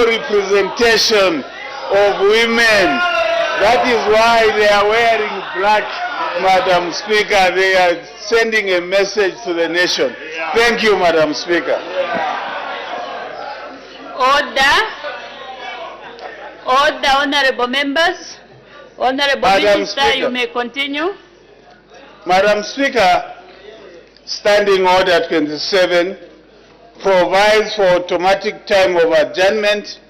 no representation of women. That is why they are wearing black, Madam Speaker. They are sending a message to the nation. Thank you, Madam Speaker. Order, honorable members. Honorable Minister, you may continue. Madam Speaker, Standing Order 27 provides for automatic time of adjournment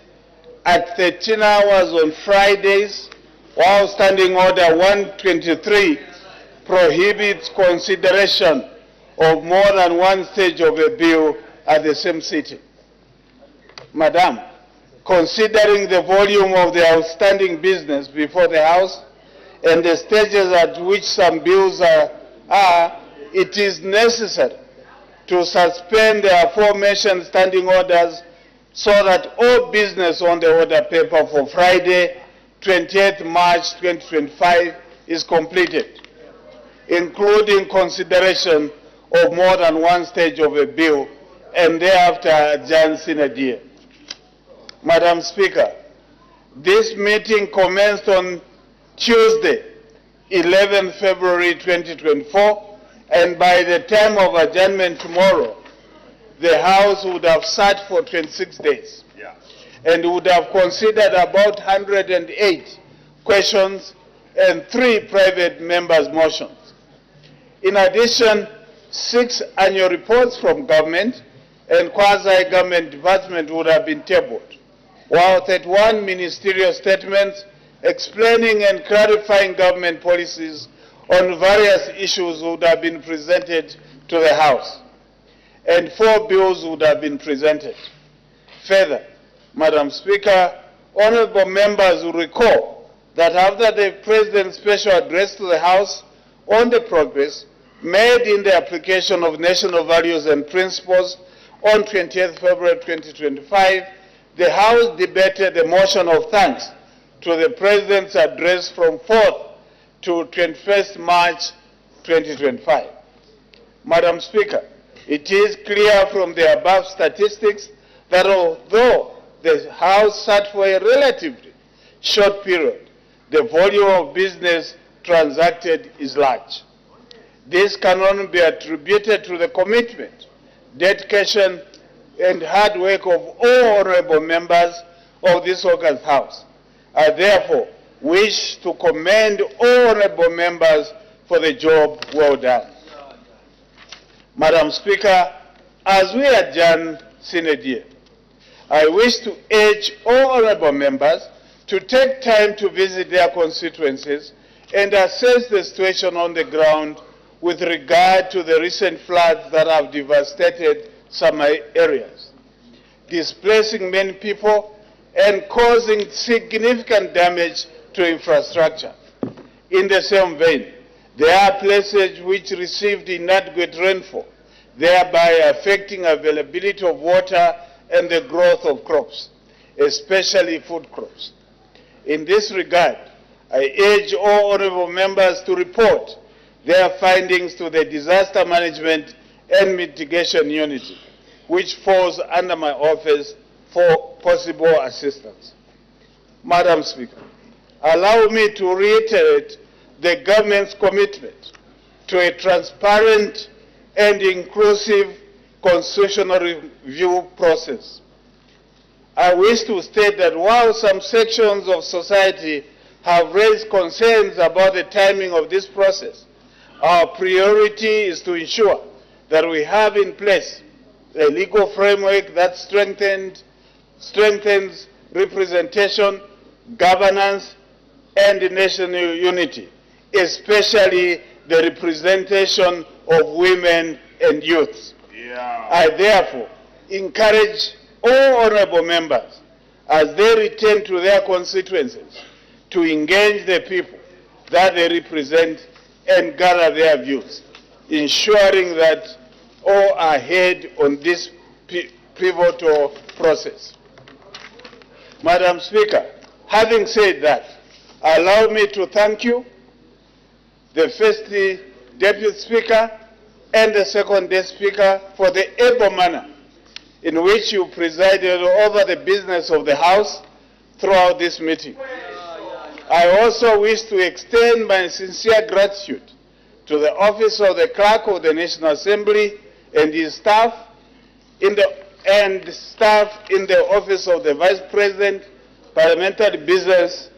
at 13 hours on Fridays, while Standing Order 123 prohibits consideration of more than one stage of a bill at the same sitting. Madam, considering the volume of the outstanding business before the House and the stages at which some bills are, it is necessary to suspend the aforementioned standing orders so that all business on the order paper for Friday, 28th March 2025 is completed, including consideration of more than one stage of a bill and thereafter adjourn sine die. Madam Speaker, this meeting commenced on Tuesday, 11 February 2024, and by the time of adjournment tomorrow, the House would have sat for 26 days and would have considered about 108 questions and 3 private members' motions. In addition, 6 annual reports from government and quasi-government departments would have been tabled, while 31 ministerial statements explaining and clarifying government policies on various issues would have been presented to the House, and 4 bills would have been presented. Further, Madam Speaker, honorable members will recall that after the President's special address to the House on the progress made in the application of national values and principles on 20th February 2025, the House debated the motion of thanks to the President's address from 4th to 21st March 2025. Madam Speaker, it is clear from the above statistics that although the House sat for a relatively short period, the volume of business transacted is large. This can only be attributed to the commitment, dedication, and hard work of all honorable members of this august House. I therefore wish to commend all honorable members for the job well done. Madam Speaker, as we adjourn sine die, I wish to urge all honorable members to take time to visit their constituencies and assess the situation on the ground with regard to the recent floods that have devastated some areas, displacing many people and causing significant damage to infrastructure. In the same vein, there are places which received inadequate rainfall, thereby affecting availability of water and the growth of crops, especially food crops. In this regard, I urge all honorable members to report their findings to the Disaster Management and Mitigation Unit, which falls under my office for possible assistance. Madam Speaker, allow me to reiterate the government's commitment to a transparent and inclusive constitutional review process. I wish to state that while some sections of society have raised concerns about the timing of this process, our priority is to ensure that we have in place a legal framework that strengthens representation, governance, and national unity, especially the representation of women and youth. I therefore encourage all honorable members, as they return to their constituencies, to engage the people that they represent and gather their views, ensuring that all are heard on this pivotal process. Madam Speaker, having said that, allow me to thank you, the First Deputy Speaker and the Second Deputy Speaker, for the able manner in which you presided over the business of the House throughout this meeting. I also wish to extend my sincere gratitude to the Office of the Clerk of the National Assembly and his staff, and staff in the Office of the Vice President, Parliamentary Business,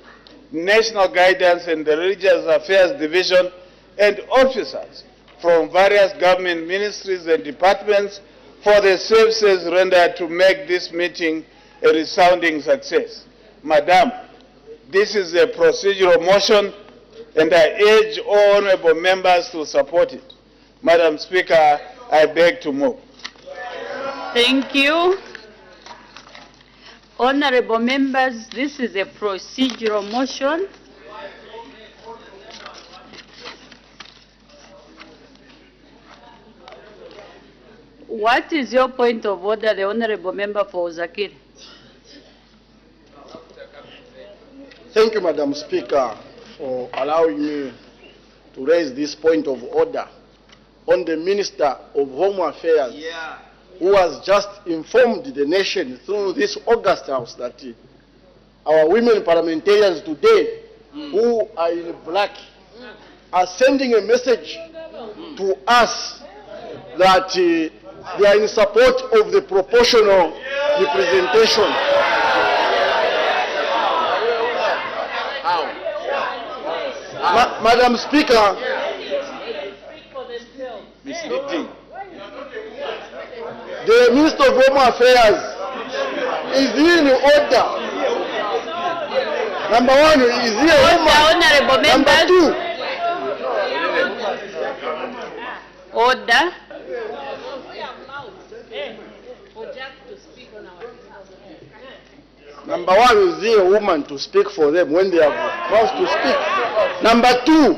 National Guidance and the Religious Affairs Division, and officers from various government ministries and departments for the services rendered to make this meeting a resounding success. Madam, this is a procedural motion, and I urge all honorable members to support it. Madam Speaker, I beg to move. Thank you. Honorable members, this is a procedural motion. What is your point of order, the honorable member for Zakir? Thank you, Madam Speaker, for allowing me to raise this point of order on the Minister of Home Affairs, who has just informed the nation through this August House that our women parliamentarians today, who are in black, are sending a message to us that they are in support of the proportional representation. Madam Speaker, the Minister of Home Affairs is in order. Number one, is he a woman? Honorable Number members. two, Order. number one, is he a woman to speak for them when they have mouths to speak? Number two,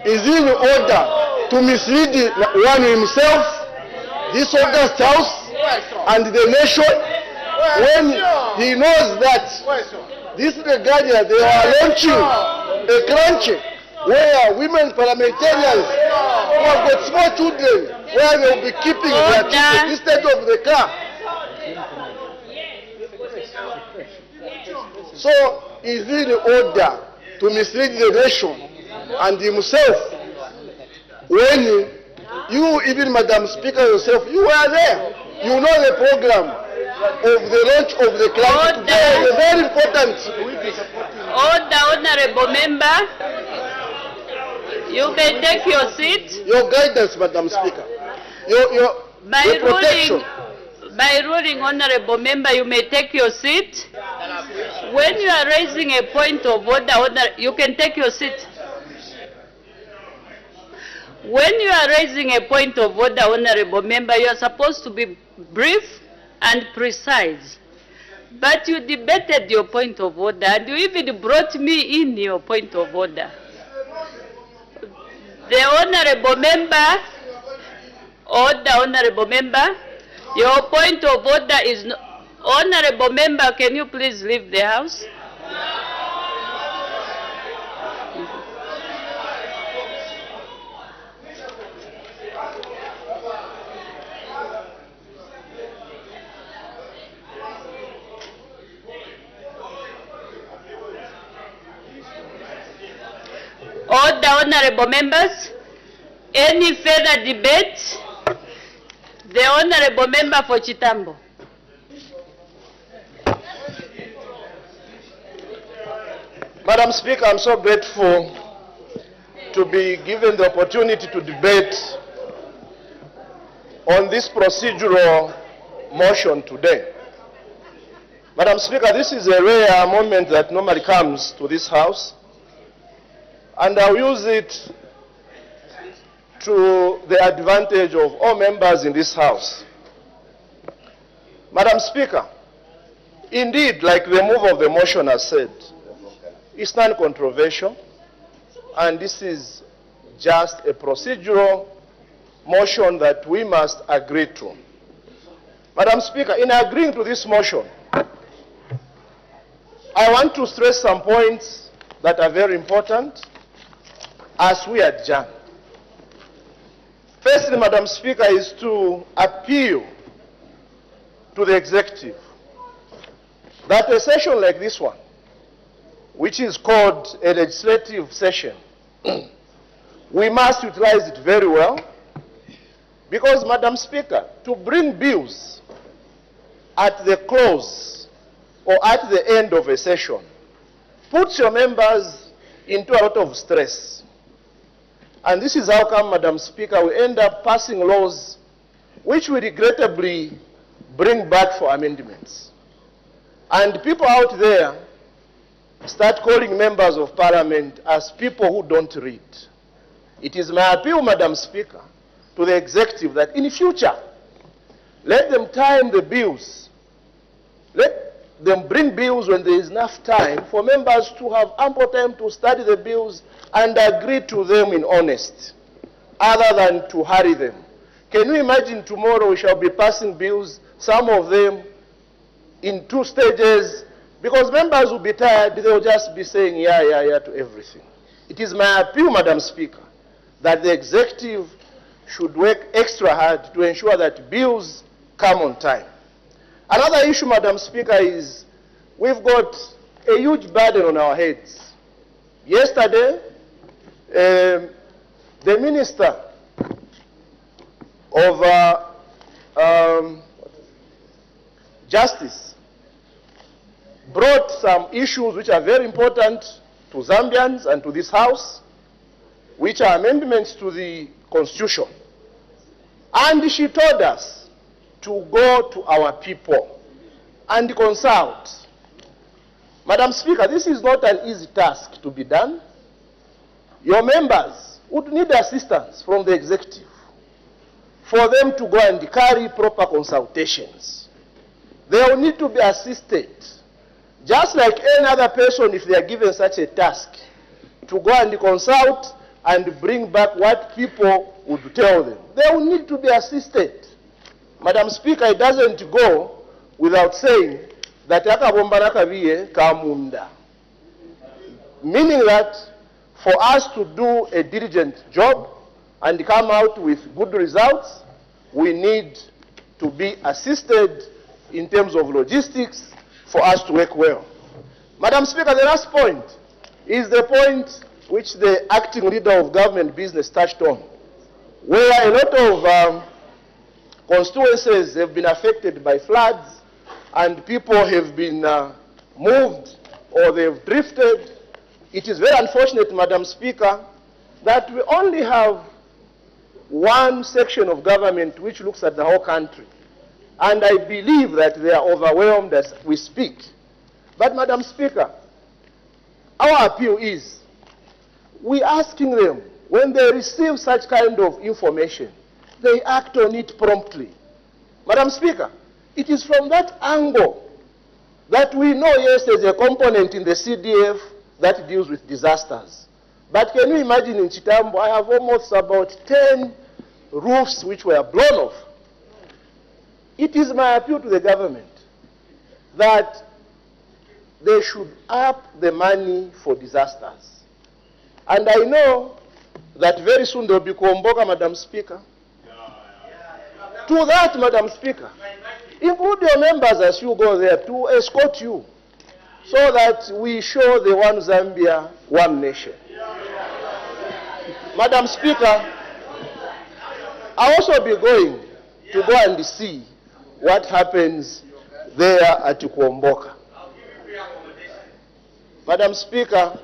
is he in order to mislead one himself, this August House, and the nation, when he knows that this Regalia, they are launching a crunch where women parliamentarians who have got small children, where they will be keeping their children instead of the car. So, is it in order to mislead the nation and himself when you, even Madam Speaker yourself, you were there. You know the program of the launch of the climate. It's very important. Order, honorable member. You may take your seat. Your guidance, Madam Speaker. Your protection. By ruling, honorable member, you may take your seat. When you are raising a point of order, you can take your seat. When you are raising a point of order, honorable member, you are supposed to be brief and precise. But you debated your point of order, and you even brought me in your point of order. The honorable member, honorable member, your point of order is no. Honorable member, can you please leave the house? Order, honorable members. Any further debate? The honorable member for Chitambo. Madam Speaker, I'm so grateful to be given the opportunity to debate on this procedural motion today. Madam Speaker, this is a rare moment that normally comes to this House, and I'll use it to the advantage of all members in this House. Madam Speaker, indeed, like the move of the motion has said, it's non-controversial, and this is just a procedural motion that we must agree to. Madam Speaker, in agreeing to this motion, I want to stress some points that are very important as we adjourn. Firstly, Madam Speaker, is to appeal to the executive that a session like this one, which is called a legislative session, we must utilize it very well, because, Madam Speaker, to bring bills at the close or at the end of a session puts your members into a lot of stress. And this is how come, Madam Speaker, we end up passing laws which we regrettably bring back for amendments. And people out there start calling members of Parliament as people who don't read. It is my appeal, Madam Speaker, to the executive that in future, let them time the bills. Let them bring bills when there is enough time for members to have ample time to study the bills and agree to them in earnest, other than to hurry them. Can you imagine tomorrow we shall be passing bills, some of them in 2 stages, because members will be tired, they will just be saying yeah, yeah, yeah to everything. It is my appeal, Madam Speaker, that the executive should work extra hard to ensure that bills come on time. Another issue, Madam Speaker, is we've got a huge burden on our heads. Yesterday, the Minister of Justice brought some issues which are very important to Zambians and to this House, which are amendments to the Constitution. And she told us to go to our people and consult. Madam Speaker, this is not an easy task to be done. Your members would need assistance from the executive for them to go and carry proper consultations. They will need to be assisted, just like any other person if they are given such a task, to go and consult and bring back what people would tell them. They will need to be assisted. Madam Speaker, it doesn't go without saying that akabombana kaviye kamunda. Meaning that for us to do a diligent job and come out with good results, we need to be assisted in terms of logistics for us to work well. Madam Speaker, the last point is the point which the acting leader of government business touched on, where a lot of constituencies have been affected by floods and people have been moved or they've drifted. It is very unfortunate, Madam Speaker, that we only have one section of government which looks at the whole country. And I believe that they are overwhelmed as we speak. But, Madam Speaker, our appeal is, we're asking them, when they receive such kind of information, they act on it promptly. Madam Speaker, it is from that angle that we know, yes, there's a component in the CDF that deals with disasters. But can you imagine in Chitambo, I have almost about 10 roofs which were blown off. It is my appeal to the government that they should up the money for disasters. And I know that very soon there will be Kuomboka, Madam Speaker. To that, Madam Speaker, include your members as you go there to escort you, so that we show the one Zambia, one nation. Madam Speaker, I'll also be going to go and see what happens there at Kuomboka. Madam Speaker,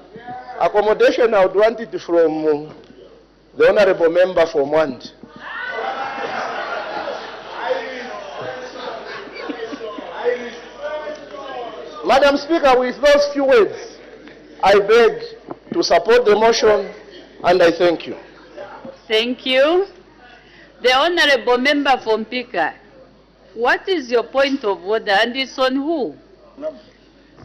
accommodation I would want it from the Honorable Member for Mwand. Madam Speaker, with those few words, I beg to support the motion and I thank you. Thank you. The Honorable Member from Pika, what is your point of order and it's on who?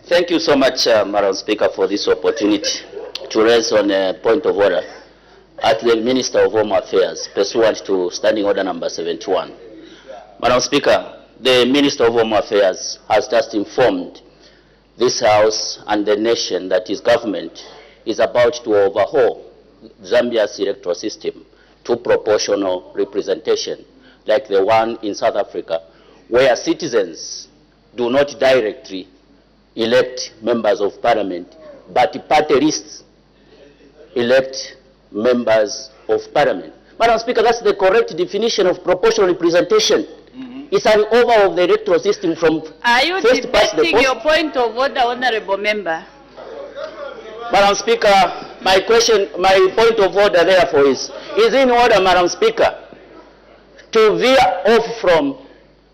Thank you so much, Madam Speaker, for this opportunity to raise on a point of order at the Minister of Home Affairs, pursuant to Standing Order number 71. Madam Speaker, the Minister of Home Affairs has just informed this House and the nation that his government is about to overhaul Zambia's electoral system to proportional representation, like the one in South Africa, where citizens do not directly elect members of parliament, but party lists elect members of parliament. Madam Speaker, that's the correct definition of proportional representation. It's an overhaul of the electoral system from Are you first past the debating post. your point of order, honorable member? Madam Speaker, my point of order therefore is in order, Madam Speaker, to veer off from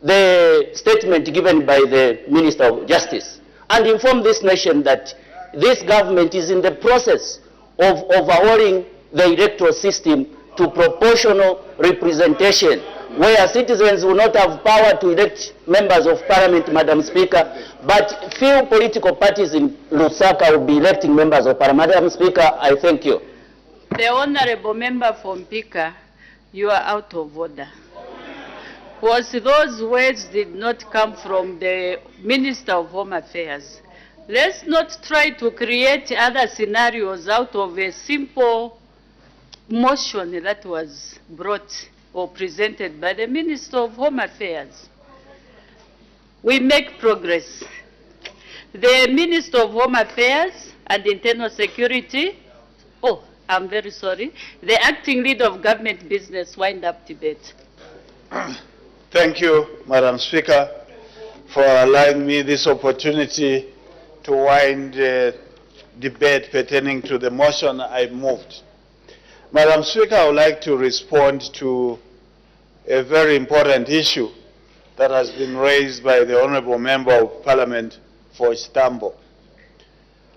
the statement given by the Minister of Justice and inform this nation that this government is in the process of overhauling the electoral system to proportional representation, where citizens will not have power to elect members of parliament, Madam Speaker, but few political parties in Lusaka will be electing members of parliament. Madam Speaker, I thank you. The honorable member from Pika, you are out of order. Was those words did not come from the Minister of Home Affairs. Let's not try to create other scenarios out of a simple motion that was brought or presented by the Minister of Home Affairs. We make progress. The Minister of Home Affairs and Internal Security, oh, I'm very sorry, the acting leader of government business wind up debate. Thank you, Madam Speaker, for allowing me this opportunity to wind the debate pertaining to the motion I moved. Madam Speaker, I would like to respond to a very important issue that has been raised by the Honourable Member of Parliament for Istanbul,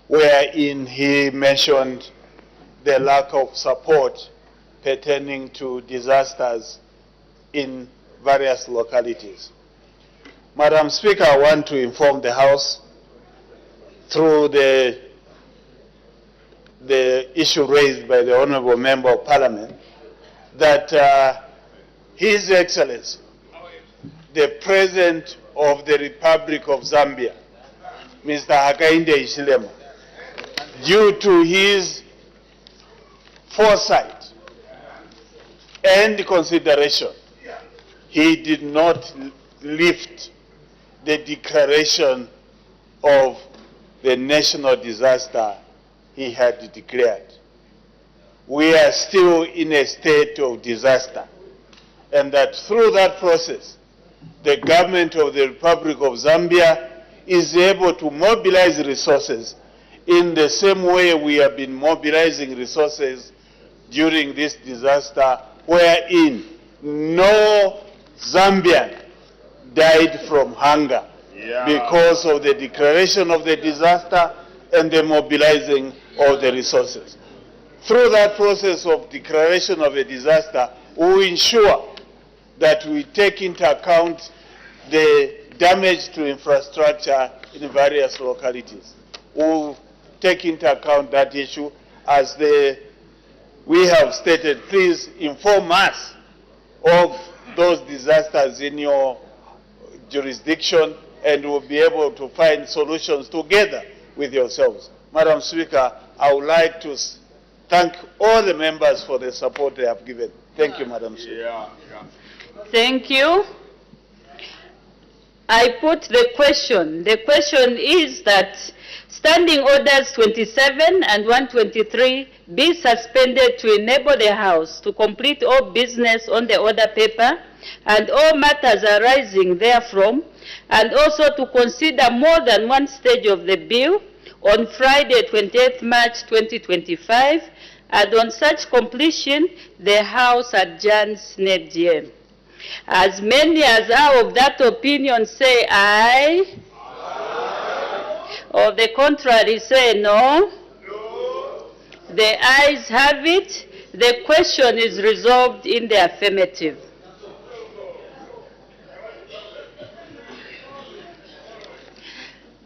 wherein he mentioned the lack of support pertaining to disasters in various localities. Madam Speaker, I want to inform the House through the issue raised by the Honourable Member of Parliament that His Excellency, the President of the Republic of Zambia, Mr. Hakainde Hichilema, due to his foresight and consideration, he did not lift the declaration of the national disaster he had declared. We are still in a state of disaster, and that through that process, the government of the Republic of Zambia is able to mobilize resources in the same way we have been mobilizing resources during this disaster, wherein no Zambian died from hunger because of the declaration of the disaster and the mobilizing of the resources. Through that process of declaration of a disaster, we will ensure that we take into account the damage to infrastructure in various localities. We will take into account that issue as we have stated. Please inform us of those disasters in your jurisdiction, and we'll be able to find solutions together with yourselves. Madam Speaker, I would like to thank all the members for the support they have given. Thank you, Madam Speaker. Thank you. I put the question. The question is that Standing Orders 27 and 123 be suspended to enable the House to complete all business on the order paper and all matters arising therefrom, and also to consider more than one stage of the bill on Friday, 28th March 2025, and on such completion, the House adjourns next year. As many as are of that opinion say aye. Or the contrary say no. The ayes have it. The question is resolved in the affirmative.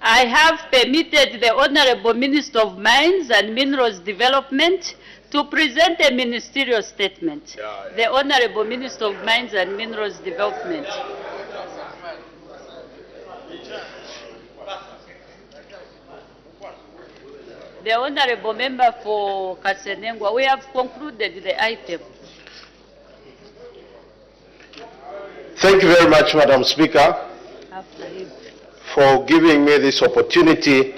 I have permitted the Honourable Minister of Mines and Minerals Development to present a ministerial statement. The Honourable Minister of Mines and Minerals Development. The Honourable Member for Kasenengwa, we have concluded the item. Thank you very much, Madam Speaker, for giving me this opportunity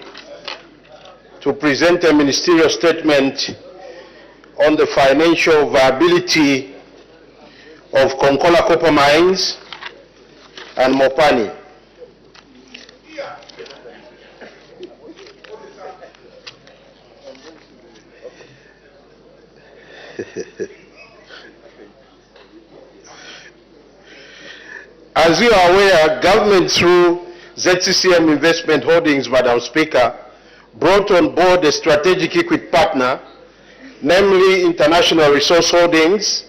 to present a ministerial statement on the financial viability of Konkola Copper Mines and Mopani. As you are aware, government through ZCCM Investment Holdings, Madam Speaker, brought on board a strategic equity partner, namely International Resource Holdings,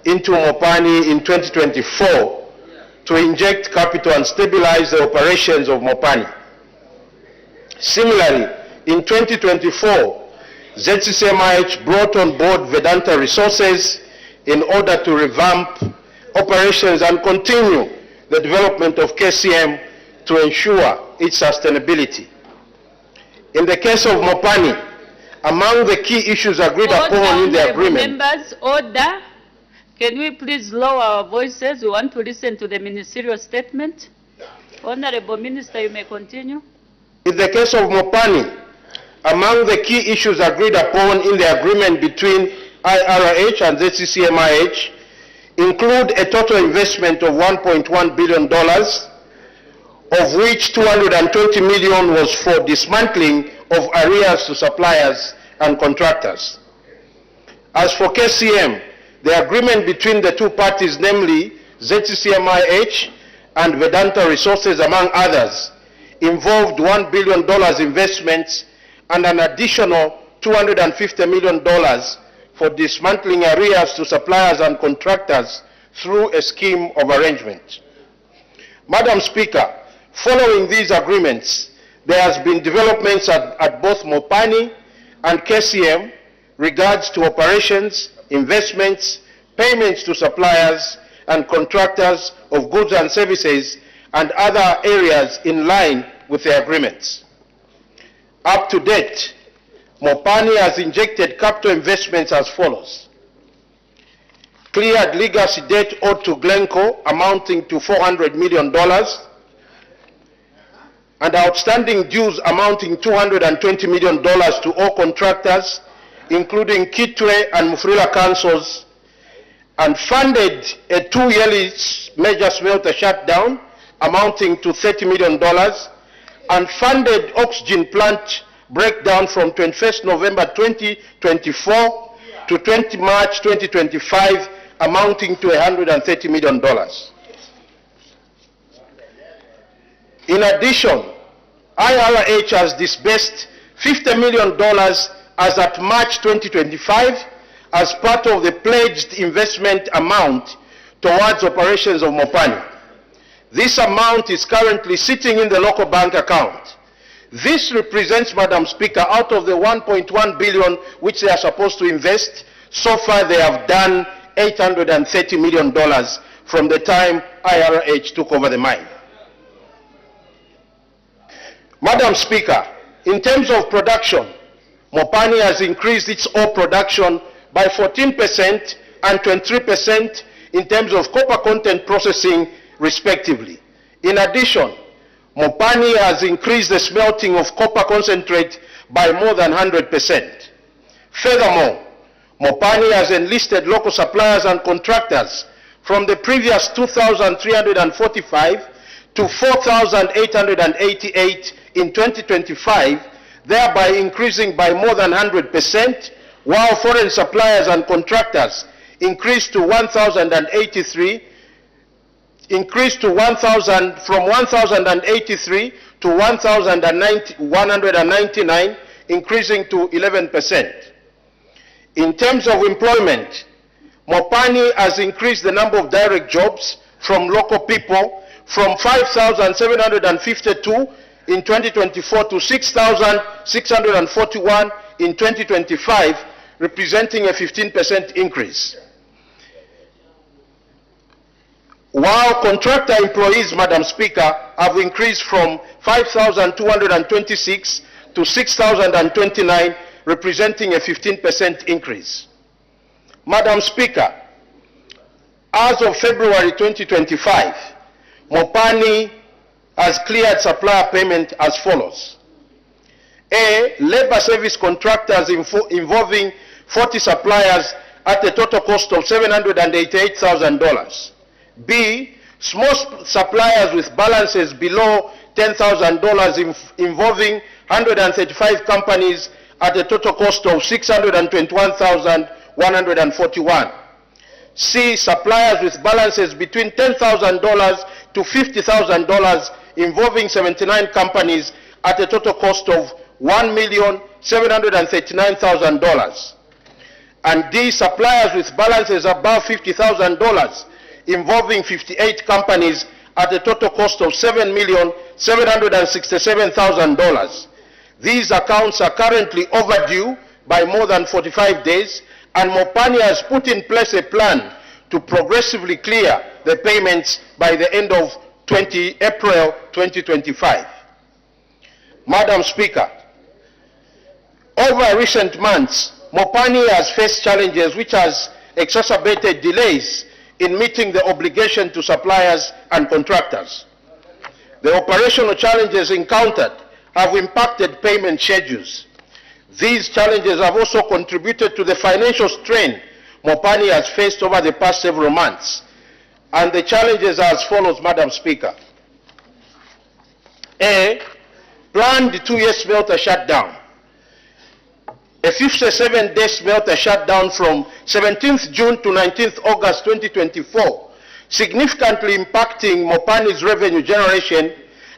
into Mopani in 2024 to inject capital and stabilize the operations of Mopani. Similarly, in 2024, ZCCMIH brought on board Vedanta Resources in order to revamp operations and continue the development of KCM to ensure its sustainability. In the case of Mopani, among the key issues agreed upon in the agreement... Members, order. Can we please lower our voices? We want to listen to the ministerial statement. Honorable Minister, you may continue. In the case of Mopani, among the key issues agreed upon in the agreement between IRH and ZCCMIH include a total investment of $1.1 billion, of which $220 million was for dismantling of arrears to suppliers and contractors. As for KCM, the agreement between the two parties, namely ZCCMIH and Vedanta Resources, among others, involved $1 billion investments and an additional $250 million for dismantling arrears to suppliers and contractors through a scheme of arrangement. Madam Speaker, following these agreements, there has been developments at both Mopani and KCM regards to operations, investments, payments to suppliers and contractors of goods and services and other areas in line with the agreements. Up to date, Mopani has injected capital investments as follows: cleared legacy debt owed to Glencore amounting to $400 million, and outstanding dues amounting $220 million to all contractors, including Kitwe and Mufrila councils, and funded a 2-yearly major smelter shutdown amounting to $30 million, and funded oxygen plant breakdown from 21st November 2024 to 20 March 2025 amounting to $130 million. In addition, IRH has disbursed $50 million as at March 2025 as part of the pledged investment amount towards operations of Mopani. This amount is currently sitting in the local bank account. This represents, Madam Speaker, out of the $1.1 billion which they are supposed to invest, so far they have done $830 million from the time IRH took over the mine. Madam Speaker, in terms of production, Mopani has increased its ore production by 14% and 23% in terms of copper content processing, respectively. In addition, Mopani has increased the smelting of copper concentrate by more than 100%. Furthermore, Mopani has enlisted local suppliers and contractors from the previous 2,345 to 4,888 in 2025, thereby increasing by more than 100%, while foreign suppliers and contractors increased to 1,083, from 1,083 to 1,199, increasing to 11%. In terms of employment, Mopani has increased the number of direct jobs from local people from 5,752 in 2024 to 6,641 in 2025, representing a 15% increase. While contractor employees, Madam Speaker, have increased from 5,226 to 6,029, representing a 15% increase. Madam Speaker, As of February 2025, Mopani has cleared supplier payment as follows. A, labor service contractors involving 40 suppliers at a total cost of $788,000. B, small suppliers with balances below $10,000 involving 135 companies at a total cost of $621,141. C, suppliers with balances between $10,000 to $50,000 involving 79 companies at a total cost of $1,739,000. And D, suppliers with balances above $50,000 involving 58 companies at a total cost of $7,767,000. These accounts are currently overdue by more than 45 days, and Mopani has put in place a plan to progressively clear the payments by the end of April 2025. Madam Speaker, over recent months, Mopani has faced challenges which has exacerbated delays in meeting the obligation to suppliers and contractors. The operational challenges encountered have impacted payment schedules. These challenges have also contributed to the financial strain Mopani has faced over the past several months. And the challenges are as follows, Madam Speaker. A, planned 2-year smelter shutdown. A 57-day smelter shutdown from 17th June to 19th August 2024, significantly impacting Mopani's revenue generation,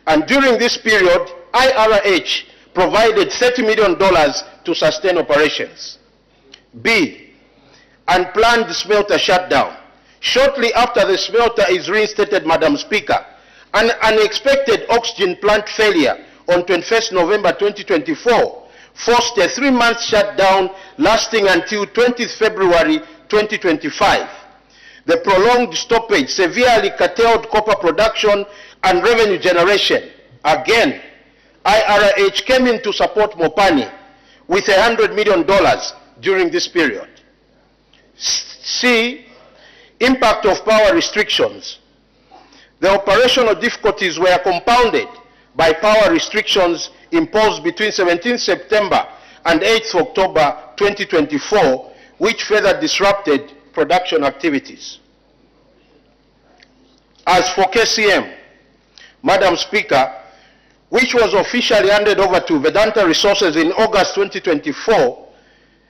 and during this period, IRH provided $30 million to sustain operations. B, unplanned smelter shutdown. Shortly after the smelter is reinstated, Madam Speaker, an unexpected oxygen plant failure on 21st November 2024 forced a 3-month shutdown lasting until 20th February 2025. The prolonged stoppage severely curtailed copper production and revenue generation. Again, IRH came in to support Mopani with $100 million during this period. C, impact of power restrictions. The operational difficulties were compounded by power restrictions imposed between 17th September and 8th October 2024, which further disrupted production activities. As for KCM, Madam Speaker, which was officially handed over to Vedanta Resources in August 2024,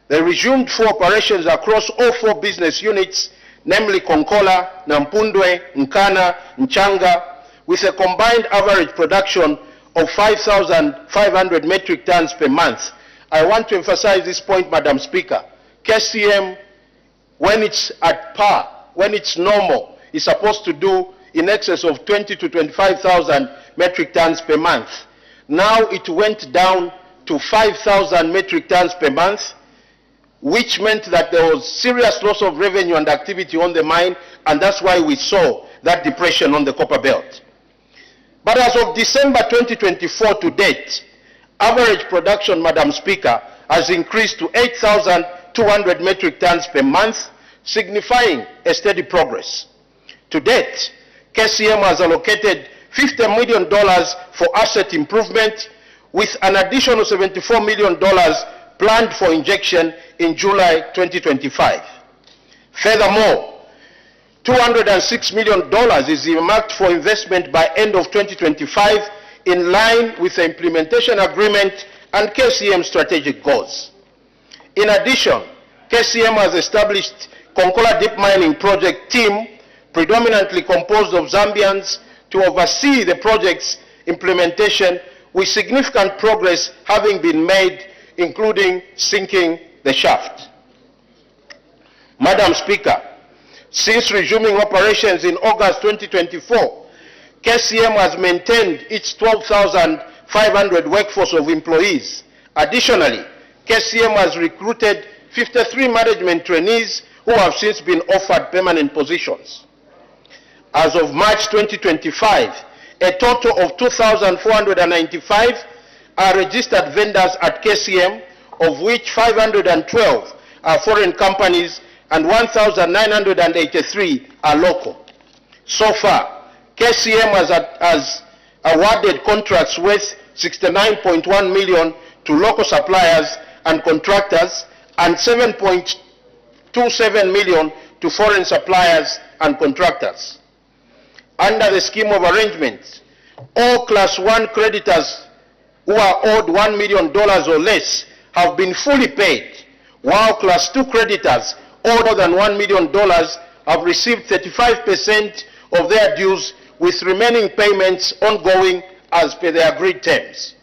they resumed full operations across all 4 business units, namely Konkola, Nampundwe, Nkana, Nchanga, with a combined average production of 5,500 metric tons per month. I want to emphasize this point, Madam Speaker. KCM, when it's at par, when it's normal, is supposed to do in excess of 20 to 25,000 metric tons per month. Now it went down to 5,000 metric tons per month, which meant that there was serious loss of revenue and activity on the mine, and that's why we saw that depression on the copper belt. But as of December 2024 to date, average production, Madam Speaker, has increased to 8,200 metric tons per month, signifying a steady progress. To date, KCM has allocated $50 million for asset improvement, with an additional $74 million planned for injection in July 2025. Furthermore, $206 million is earmarked for investment by end of 2025, in line with the implementation agreement and KCM strategic goals. In addition, KCM has established Konkola Deep Mining Project team, predominantly composed of Zambians, to oversee the project's implementation, with significant progress having been made, including sinking the shaft. Madam Speaker, since resuming operations in August 2024, KCM has maintained its 12,500 workforce of employees. Additionally, KCM has recruited 53 management trainees who have since been offered permanent positions. As of March 2025, a total of 2,495 are registered vendors at KCM, of which 512 are foreign companies and 1,983 are local. So far, KCM has awarded contracts worth 69.1 million to local suppliers and contractors and 7.27 million to foreign suppliers and contractors. Under the scheme of arrangements, all Class 1 creditors who are owed $1 million or less have been fully paid, while Class 2 creditors owed more than $1 million have received 35% of their dues, with remaining payments ongoing as per the agreed terms.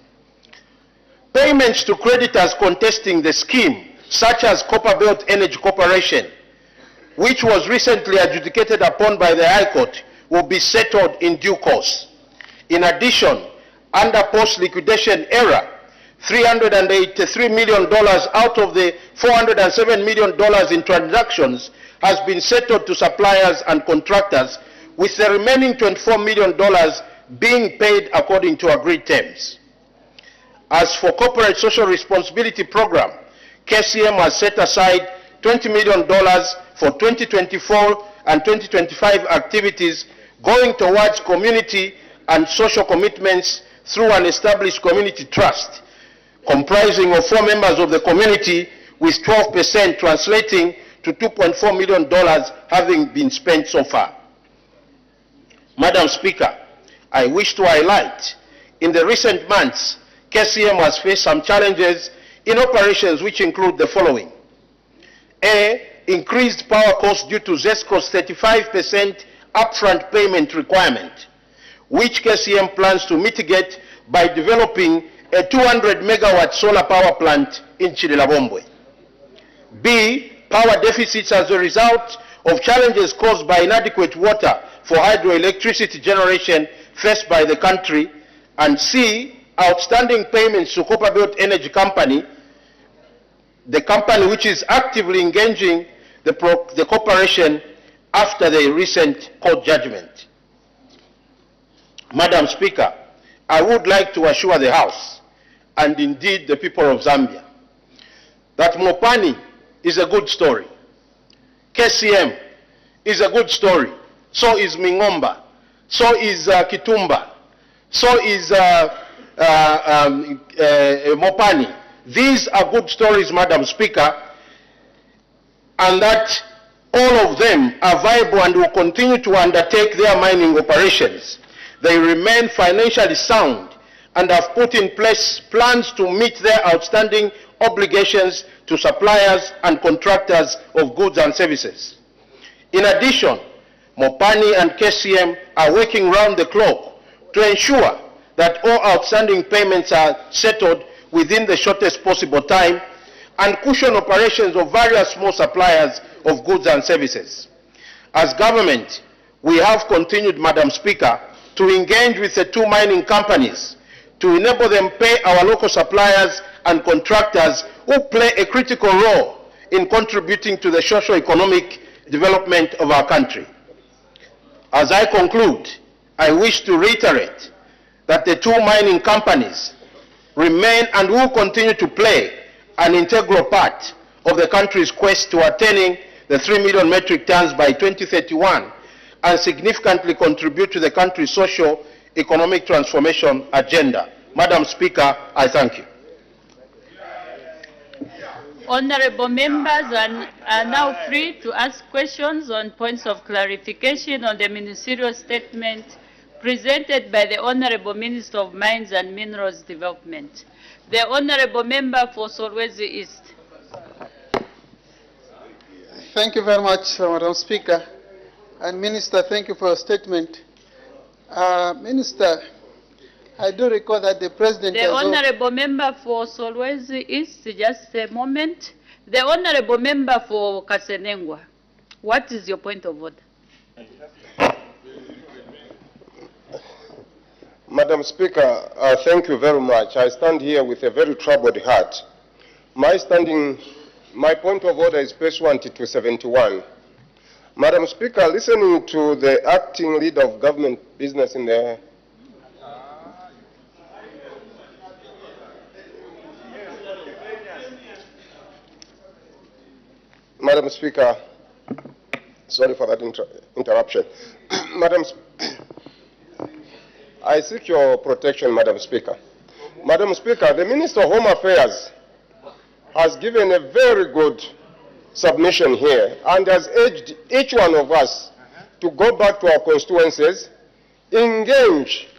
Payments to creditors contesting the scheme, such as Copperbelt Energy Corporation, which was recently adjudicated upon by the High Court, will be settled in due course. In addition, under post-liquidation era, $383 million out of the $407 million in transactions has been settled to suppliers and contractors, with the remaining $24 million being paid according to agreed terms. As for corporate social responsibility program, KCM has set aside $20 million for 2024 and 2025 activities going towards community and social commitments through an established community trust, comprising of 4 members of the community, with 12% translating to $2.4 million having been spent so far. Madam Speaker, I wish to highlight, in the recent months, KCM has faced some challenges in operations which include the following. A, increased power costs due to ZESCO's 35% upfront payment requirement, which KCM plans to mitigate by developing a 200 megawatt solar power plant in Chililabombwe. B, power deficits as a result of challenges caused by inadequate water for hydroelectricity generation faced by the country. And C, outstanding payments to Copperbelt Energy Company, the company which is actively engaging the corporation after the recent court judgment. Madam Speaker, I would like to assure the House, and indeed the people of Zambia, that Mopani is a good story. KCM is a good story. So is Mingomba. So is Kitumba. So is Mopani. These are good stories, Madam Speaker, and that all of them are viable and will continue to undertake their mining operations. They remain financially sound and have put in place plans to meet their outstanding obligations to suppliers and contractors of goods and services. In addition, Mopani and KCM are working round the clock to ensure that all outstanding payments are settled within the shortest possible time and cushion operations of various small suppliers of goods and services. As government, we have continued, Madam Speaker, to engage with the 2 mining companies to enable them pay our local suppliers and contractors who play a critical role in contributing to the socio-economic development of our country. As I conclude, I wish to reiterate that the 2 mining companies remain and will continue to play an integral part of the country's quest to attaining the 3 million metric tons by 2031 and significantly contribute to the country's socio-economic transformation agenda. Madam Speaker, I thank you. Honorable members are now free to ask questions on points of clarification on the ministerial statement presented by the Honorable Minister of Mines and Minerals Development. The Honorable Member for Solwezi East. Thank you very much, Madam Speaker. And Minister, thank you for your statement. Minister, I do recall that the President... The Honorable Member for Solwezi East, just a moment. The Honorable Member for Kasenengwa, what is your point of order? Madam Speaker, thank you very much. I stand here with a very troubled heart. My point of order is pursuant to 271. Madam Speaker, listening to the acting leader of government business in the Madam Speaker, Sorry for that interruption. I seek your protection, Madam Speaker. Madam Speaker, the Minister of Home Affairs has given a very good submission here and has urged each one of us to go back to our constituencies, engage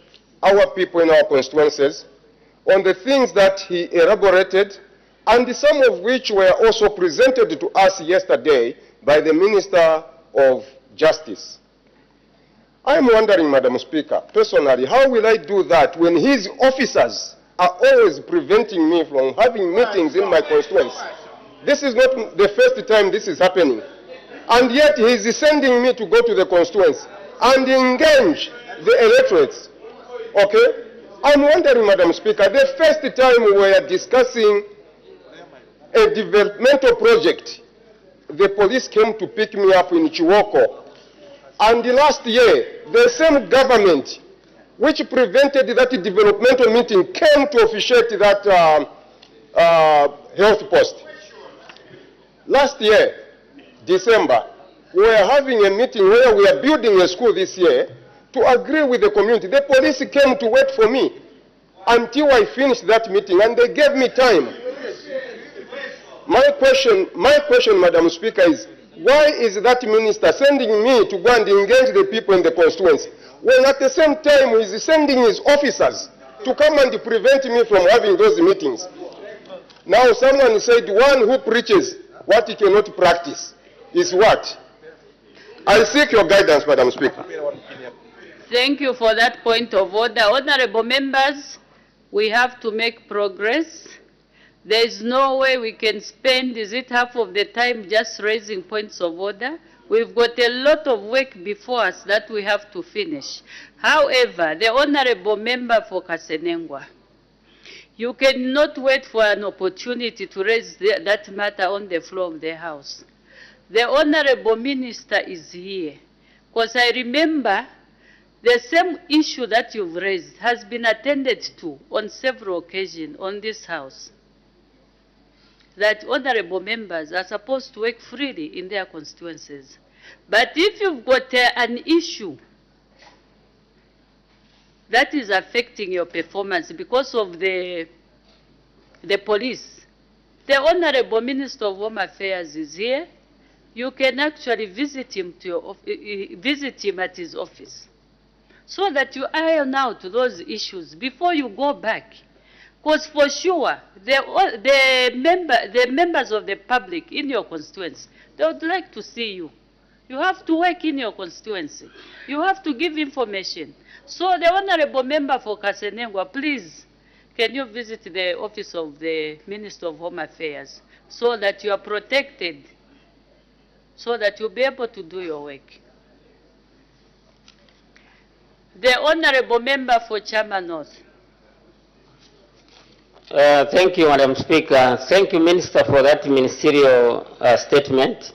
our people in our constituencies on the things that he elaborated, and some of which were also presented to us yesterday by the Minister of Justice. I am wondering, Madam Speaker, personally, how will I do that when his officers are always preventing me from having meetings in my constituency? This is not the first time this is happening. And yet he is sending me to go to the constituency and engage the electorates. Okay? I'm wondering, Madam Speaker, the first time we were discussing a developmental project, the police came to pick me up in Chiwoko. And last year, the same government which prevented that developmental meeting came to officiate that health post. Last year, December, we were having a meeting where we are building a school this year to agree with the community. The police came to wait for me until I finished that meeting, and they gave me time. My question, Madam Speaker, is why is that minister sending me to go and engage the people in the constituency when at the same time he is sending his officers to come and prevent me from having those meetings? Now someone said one who preaches what he cannot practice is what? I seek your guidance, Madam Speaker. Thank you for that point of order. Honorable members, we have to make progress. There is no way we can spend, is it half of the time just raising points of order? We've got a lot of work before us that we have to finish. However, the Honorable Member for Kasenengwa, you cannot wait for an opportunity to raise that matter on the floor of the House. The Honorable Minister is here, because I remember the same issue that you've raised has been attended to on several occasions on this House, that honorable members are supposed to work freely in their constituencies. But if you've got an issue that is affecting your performance because of the police, the Honorable Minister of Home Affairs is here. You can actually visit him at his office so that you iron out those issues before you go back. Because for sure, the members of the public in your constituency, they would like to see you. You have to work in your constituency. You have to give information. So the Honorable Member for Kasenengwa, please, can you visit the office of the Minister of Home Affairs so that you are protected, so that you'll be able to do your work. The Honorable Member for Chama North. Thank you, Madam Speaker. Thank you, Minister, for that ministerial statement.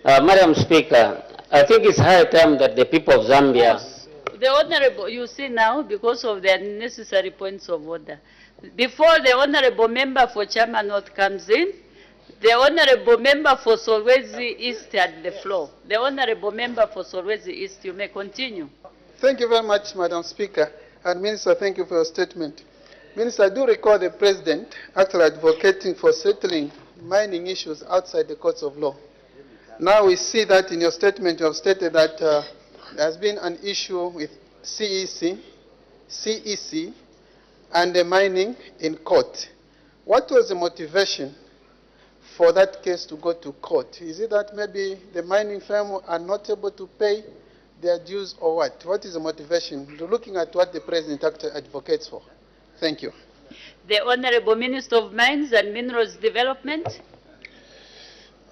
Madam Speaker, I think it's high time that the people of Zambia... Yes. The Honorable, you see now, because of the unnecessary points of order, before the Honorable Member for Chama North comes in, the Honorable Member for Solwezi East had the floor. The Honorable Member for Solwezi East, you may continue. Thank you very much, Madam Speaker. And Minister, thank you for your statement. Minister, I do recall the President actually advocating for settling mining issues outside the courts of law. Now we see that in your statement you have stated that there has been an issue with CEC, and the mining in court. What was the motivation for that case to go to court? Is it that maybe the mining firm are not able to pay their dues or what? What is the motivation? Looking at what the President actually advocates for. Thank you. The Honorable Minister of Mines and Minerals Development.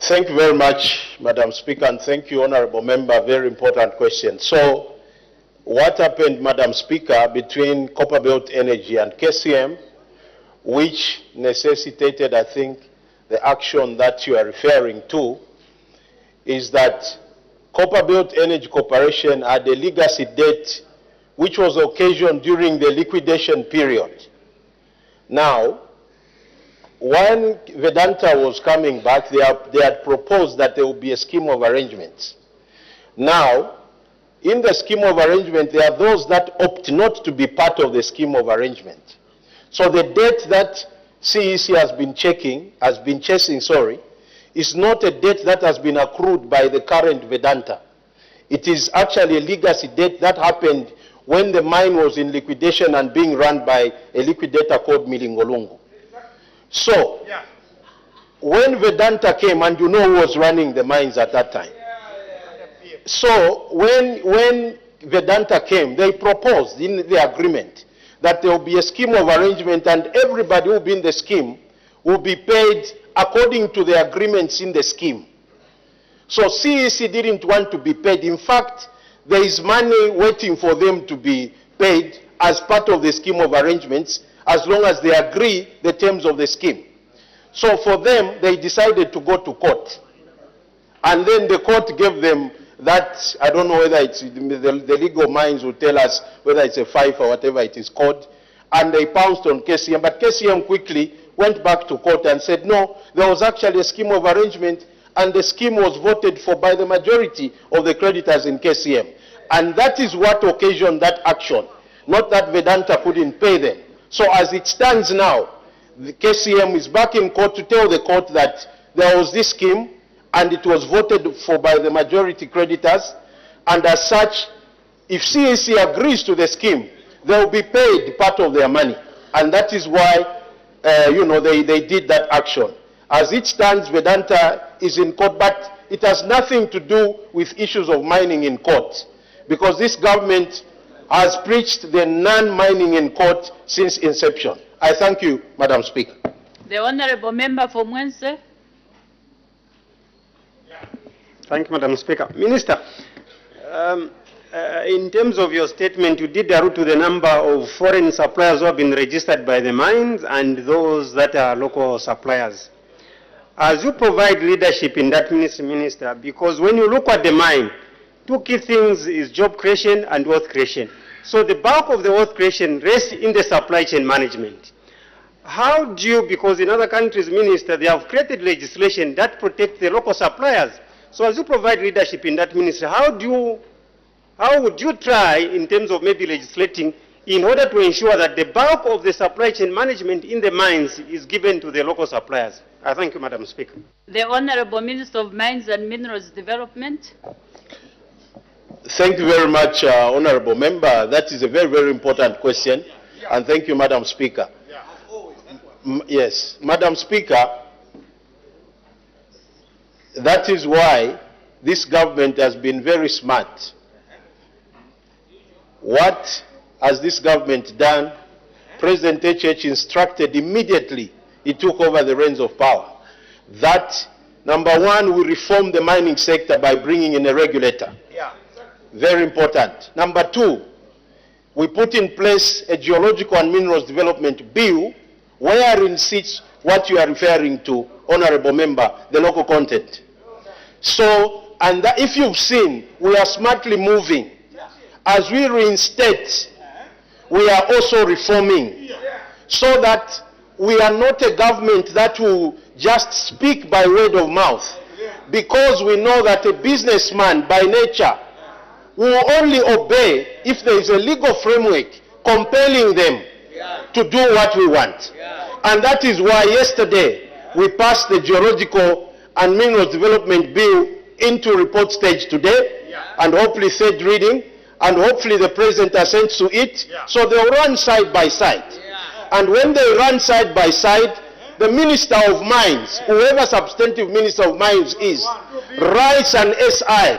Thank you very much, Madam Speaker, and thank you, Honorable Member. Very important question. So, what happened, Madam Speaker, between Copperbelt Energy and KCM, which necessitated, I think, the action that you are referring to, is that Copperbelt Energy Corporation had a legacy debt which was occasioned during the liquidation period. Now, when Vedanta was coming back, they had proposed that there would be a scheme of arrangements. Now, in the scheme of arrangement, there are those that opt not to be part of the scheme of arrangement. So the debt that CEC has been chasing, is not a debt that has been accrued by the current Vedanta. It is actually a legacy debt that happened when the mine was in liquidation and being run by a liquidator called Milingolungu. So, when Vedanta came, and you know who was running the mines at that time. So, when Vedanta came, they proposed in the agreement that there will be a scheme of arrangement and everybody who will be in the scheme will be paid according to the agreements in the scheme. So CEC didn't want to be paid. In fact, there is money waiting for them to be paid as part of the scheme of arrangements as long as they agree the terms of the scheme. So for them, they decided to go to court. And then the court gave them that, I don't know whether it's, the legal minds will tell us whether it's a fife or whatever it is called, and they pounced on KCM, but KCM quickly went back to court and said, no, there was actually a scheme of arrangement, and the scheme was voted for by the majority of the creditors in KCM. And that is what occasioned that action, not that Vedanta couldn't pay them. So as it stands now, the KCM is back in court to tell the court that there was this scheme, and it was voted for by the majority creditors, and as such, if CEC agrees to the scheme, they will be paid part of their money. And that is why, they did that action. As it stands, Vedanta is in court, but it has nothing to do with issues of mining in court, because this government has preached the non-mining in court since inception. I thank you, Madam Speaker. The Honourable Member for Mwense. Thank you, Madam Speaker. Minister, in terms of your statement, you did allude to the number of foreign suppliers who have been registered by the mines and those that are local suppliers. As you provide leadership in that minister, because when you look at the mine, two key things is job creation and wealth creation. So the bulk of the wealth creation rests in the supply chain management. How do you, because in other countries, Minister, they have created legislation that protects the local suppliers. So as you provide leadership in that ministry, how would you try in terms of maybe legislating in order to ensure that the bulk of the supply chain management in the mines is given to the local suppliers? I thank you, Madam Speaker. The Honourable Minister of Mines and Minerals Development. Thank you very much, Honourable Member. That is a very, very important question. And thank you, Madam Speaker. Yes, Madam Speaker, that is why this government has been very smart. What has this government done? President HH instructed immediately he took over the reins of power that, number one, we reform the mining sector by bringing in a regulator. Very important. Number two, we put in place a geological and minerals development bill wherein sits what you are referring to, Honourable Member, the local content. So, and that, if you've seen, we are smartly moving. As we reinstate, we are also reforming, so that we are not a government that will just speak by word of mouth, because we know that a businessman by nature will only obey if there is a legal framework compelling them to do what we want. And that is why yesterday we passed the Geological and Minerals Development Bill into report stage today, and hopefully third reading, and hopefully the President assents to it, so they'll run side by side. And when they run side by side, the Minister of Mines, whoever substantive Minister of Mines is, writes an SI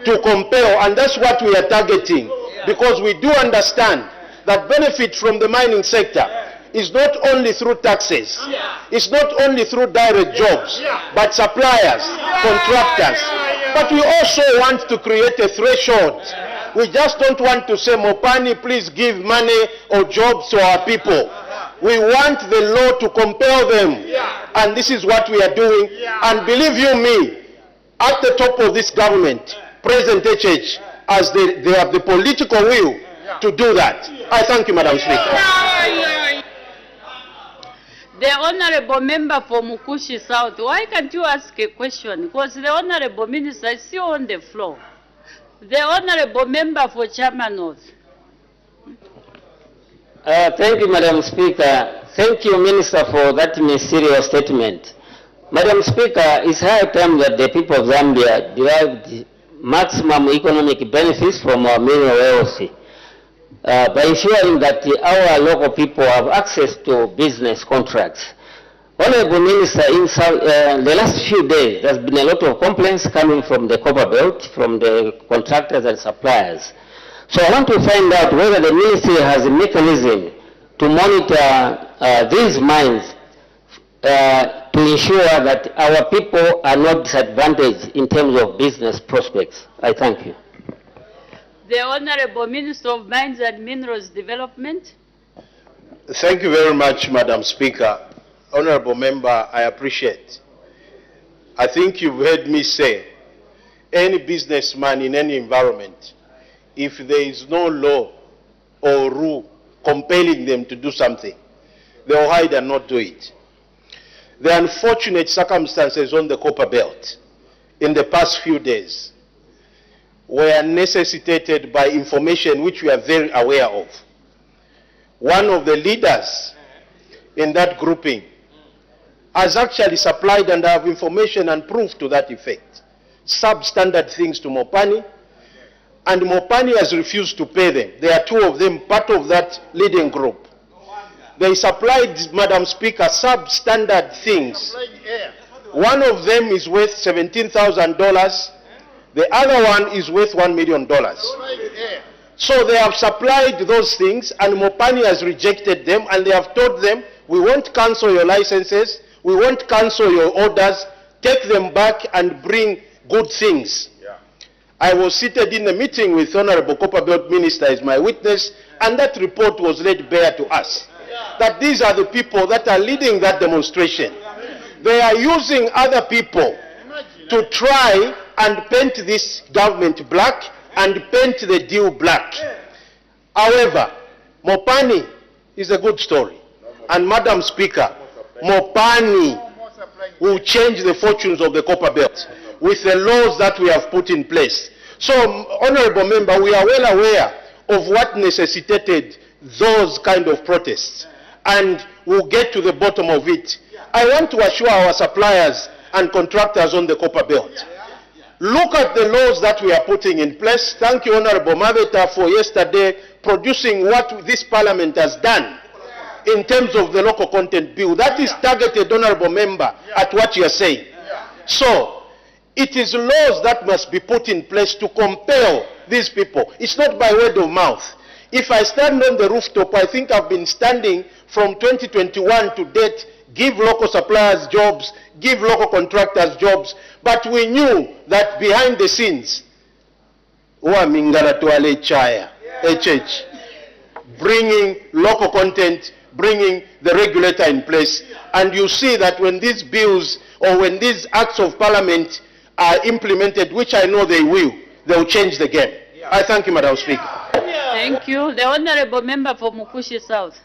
to compel, and that's what we are targeting, because we do understand that benefit from the mining sector is not only through taxes, it's not only through direct jobs, but suppliers, contractors. But we also want to create a threshold. We just don't want to say, Mopani, please give money or jobs to our people. We want the law to compel them. And this is what we are doing. And believe you me, at the top of this government, President HH, as they have the political will to do that. I thank you, Madam Speaker. The Honourable Member for Mukushi South, why can't you ask a question? Because the Honourable Minister is still on the floor. The Honorable Member for Chairman. Thank you, Madam Speaker. Thank you, Minister, for that ministerial statement. Madam Speaker, it's high time that the people of Zambia derived maximum economic benefits from our mineral wealth by ensuring that our local people have access to business contracts. Honorable Minister, in the last few days, there's been a lot of complaints coming from the copper belt, from the contractors and suppliers. So I want to find out whether the ministry has a mechanism to monitor these mines to ensure that our people are not disadvantaged in terms of business prospects. I thank you. The Honorable Minister of Mines and Minerals Development. Thank you very much, Madam Speaker. Honorable Member, I appreciate. I think you've heard me say, any businessman in any environment, if there is no law or rule compelling them to do something, they will hide and not do it. The unfortunate circumstances on the copper belt in the past few days were necessitated by information which we are very aware of. One of the leaders in that grouping has actually supplied and have information and proof to that effect, substandard things to Mopani, and Mopani has refused to pay them. There are two of them, part of that leading group. They supplied, Madam Speaker, substandard things. One of them is worth $17,000. The other one is worth $1 million. So they have supplied those things, and Mopani has rejected them, and they have told them, we won't cancel your licenses, we won't cancel your orders, take them back and bring good things. I was seated in a meeting with Honorable Copperbelt Minister as my witness, and that report was laid bare to us. That these are the people that are leading that demonstration. They are using other people to try and paint this government black and paint the deal black. However, Mopani is a good story. And Madam Speaker, Mopani will change the fortunes of the copper belt with the laws that we have put in place. So, Honorable Member, we are well aware of what necessitated those kind of protests, and we'll get to the bottom of it. I want to assure our suppliers and contractors on the copper belt, look at the laws that we are putting in place. Thank you, Honorable Maveta, for yesterday producing what this Parliament has done in terms of the local content bill. That is targeted, Honorable Member, at what you are saying. So, it is laws that must be put in place to compel these people. It's not by word of mouth. If I stand on the rooftop, I think I've been standing from 2021 to date, give local suppliers jobs, give local contractors jobs, but we knew that behind the scenes, bringing local content, bringing the regulator in place, and you see that when these bills or when these acts of parliament are implemented, which I know they will change the game. I thank you, Madam Speaker. Thank you. The Honorable Member for Mukushi South.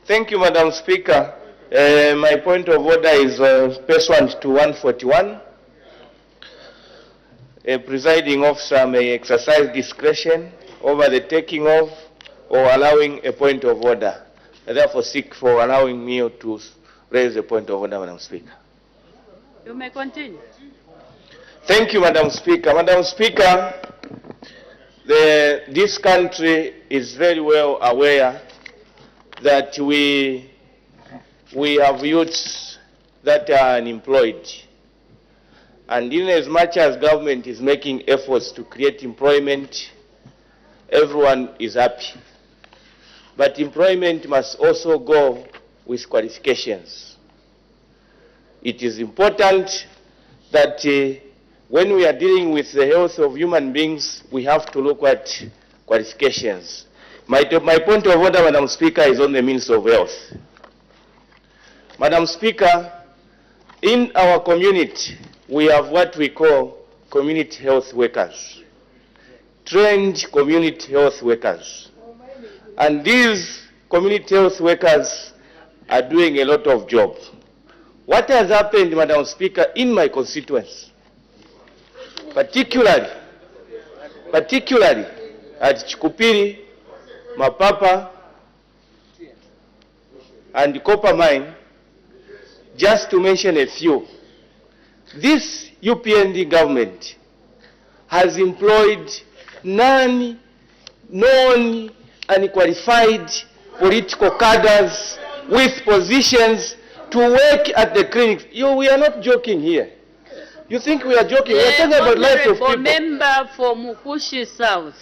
Thank you, Madam Speaker. My point of order is pursuant to 141. A presiding officer may exercise discretion over the taking of or allowing a point of order. I therefore seek for allowing me to raise a point of order, Madam Speaker. You may continue. Thank you, Madam Speaker. Madam Speaker, this country is very well aware that we have youths that are unemployed. And in as much as government is making efforts to create employment, everyone is happy. But employment must also go with qualifications. It is important that when we are dealing with the health of human beings, we have to look at qualifications. My point of order, Madam Speaker, is on the Minister of Health. Madam Speaker, in our community, we have what we call community health workers, trained community health workers. And these community health workers are doing a lot of job. What has happened, Madam Speaker, in my constituency, particularly at Chikupiri, Mapapa, and Copper Mine, just to mention a few, this UPND government has employed known and qualified political cadres with positions to work at the clinics. We are not joking here. You think we are joking? We are talking about life of people. Member for Mukushi South,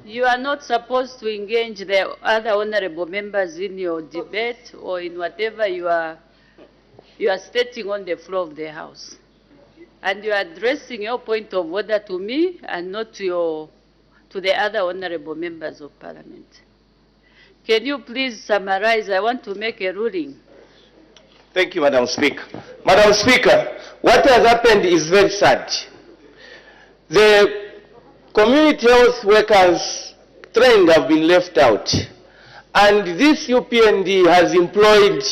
you are not supposed to engage the other honorable members in your debate or in whatever you are stating on the floor of the House. And you are addressing your point of order to me and not to the other honorable members of Parliament. Can you please summarize? I want to make a ruling. Thank you, Madam Speaker. Madam Speaker, what has happened is very sad. The community health workers trained have been left out. And this UPND has employed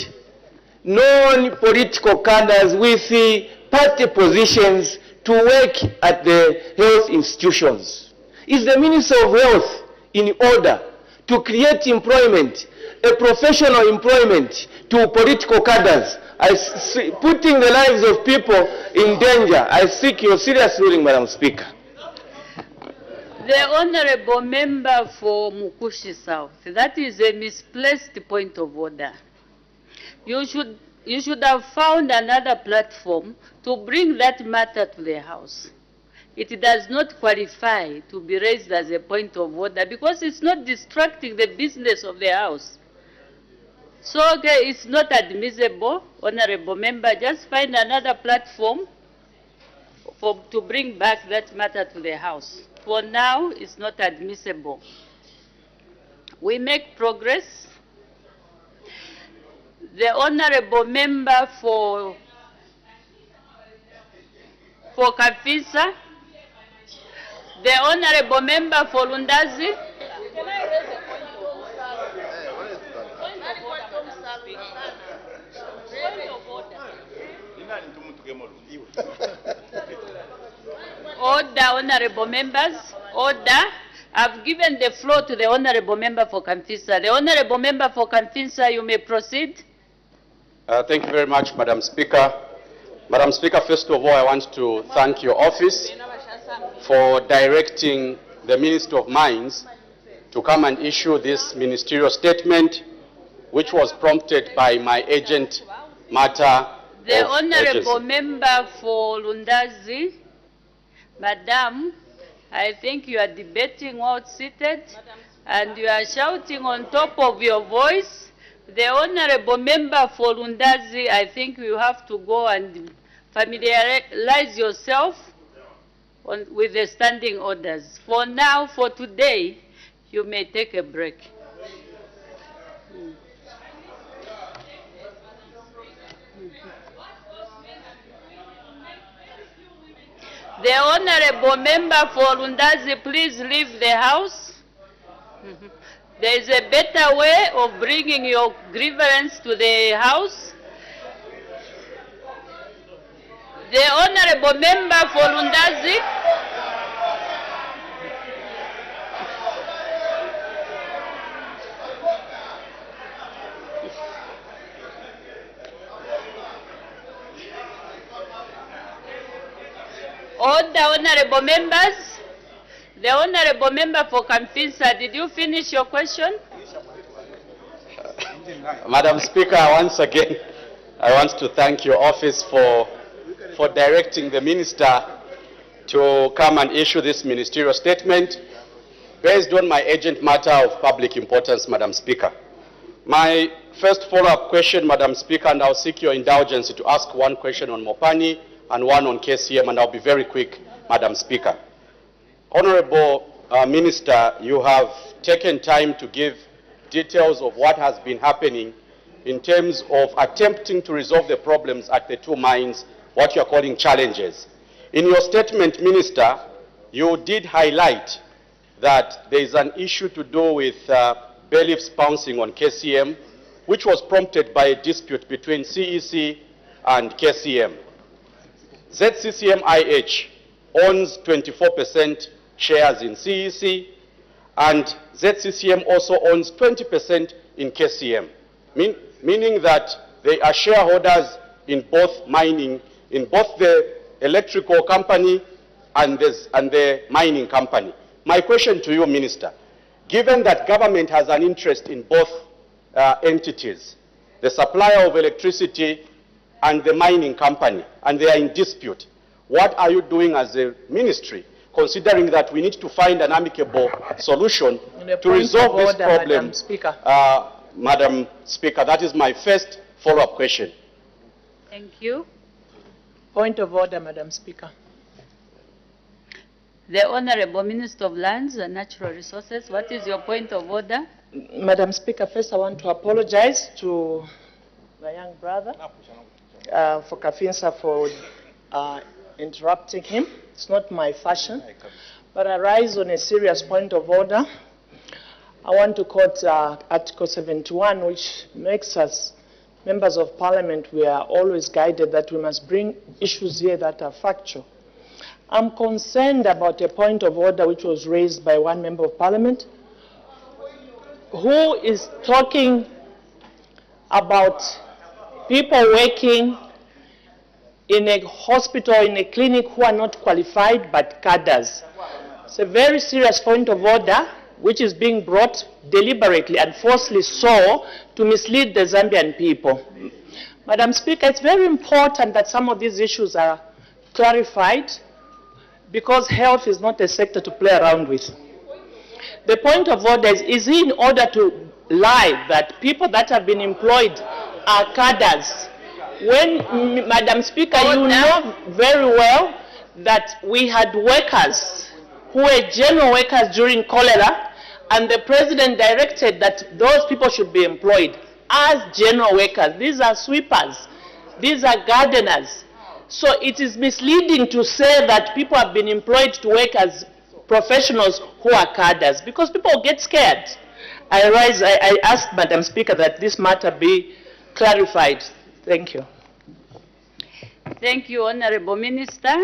known political cadres with the party positions to work at the health institutions. Is the Minister of Health in order to create employment, a professional employment to political cadres, putting the lives of people in danger? I seek your serious ruling, Madam Speaker. The honorable member for Mukushi South, that is a misplaced point of order. You should have found another platform to bring that matter to the House. It does not qualify to be raised as a point of order because it's not distracting the business of the House. So it's not admissible, honorable member. Just find another platform to bring back that matter to the House. For now, it's not admissible. We make progress. The honorable member for Kafisa, the honorable member for Lundazi. Order, honorable members, order. I've given the floor to the honorable member for Kafisa. The honorable member for Kafisa, you may proceed. Thank you very much, Madam Speaker. Madam Speaker, first of all, I want to thank your office for directing the Minister of Mines to come and issue this ministerial statement, which was prompted by my urgent matter. The honorable member for Lundazi, Madam, I think you are debating while seated and you are shouting on top of your voice. The honorable member for Lundazi, I think you have to go and familiarize yourself with the standing orders. For now, for today, you may take a break. The honorable member for Lundazi, please leave the House. There is a better way of bringing your grievance to the House. The honorable member for Lundazi. Order, honorable members. The honorable member for Kafisa, did you finish your question? Madam Speaker, once again, I want to thank your office for directing the Minister to come and issue this ministerial statement based on my urgent matter of public importance, Madam Speaker. My first follow-up question, Madam Speaker, and I'll seek your indulgence to ask one question on Mopani and one on KCM, and I'll be very quick, Madam Speaker. Honorable Minister, you have taken time to give details of what has been happening in terms of attempting to resolve the problems at the two mines, what you are calling challenges. In your statement, Minister, you did highlight that there is an issue to do with bailiffs pouncing on KCM, which was prompted by a dispute between CEC and KCM. ZCCM-IH owns 24% shares in CEC, and ZCCM also owns 20% in KCM, meaning that they are shareholders in both mining, in both the electrical company and the mining company. My question to you, Minister, given that government has an interest in both entities, the supplier of electricity and the mining company, and they are in dispute, what are you doing as a ministry, considering that we need to find an amicable solution to resolve this problem? Madam Speaker. Madam Speaker, that is my first follow-up question. Thank you. Point of order, Madam Speaker. The Honorable Minister of Lands and Natural Resources, what is your point of order? Madam Speaker, first I want to apologize to my young brother for Kafinsa for interrupting him. It's not my fashion, but I rise on a serious point of order. I want to quote Article 71, which makes us members of Parliament, we are always guided that we must bring issues here that are factual. I'm concerned about a point of order which was raised by one member of Parliament who is talking about people working in a hospital, in a clinic, who are not qualified but cadres. It's a very serious point of order which is being brought deliberately and falsely so to mislead the Zambian people. Madam Speaker, it's very important that some of these issues are clarified, because health is not a sector to play around with. The point of order is he in order to lie that people that have been employed are cadres? When, Madam Speaker, you know very well that we had workers who were general workers during cholera, and the President directed that those people should be employed as general workers. These are sweepers. These are gardeners. So it is misleading to say that people have been employed to work as professionals who are cadres, because people get scared. I ask, Madam Speaker, that this matter be clarified. Thank you. Thank you, Honorable Minister.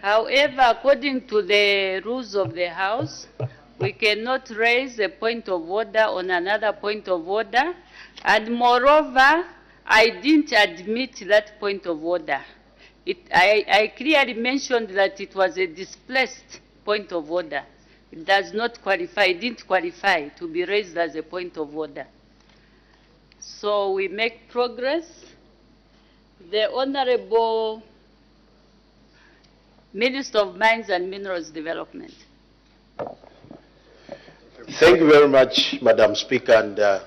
However, according to the rules of the House, we cannot raise a point of order on another point of order. And moreover, I didn't admit that point of order. I clearly mentioned that it was a displaced point of order. It does not qualify, it didn't qualify to be raised as a point of order. So we make progress. The Honorable Minister of Mines and Minerals Development. Thank you very much, Madam Speaker, and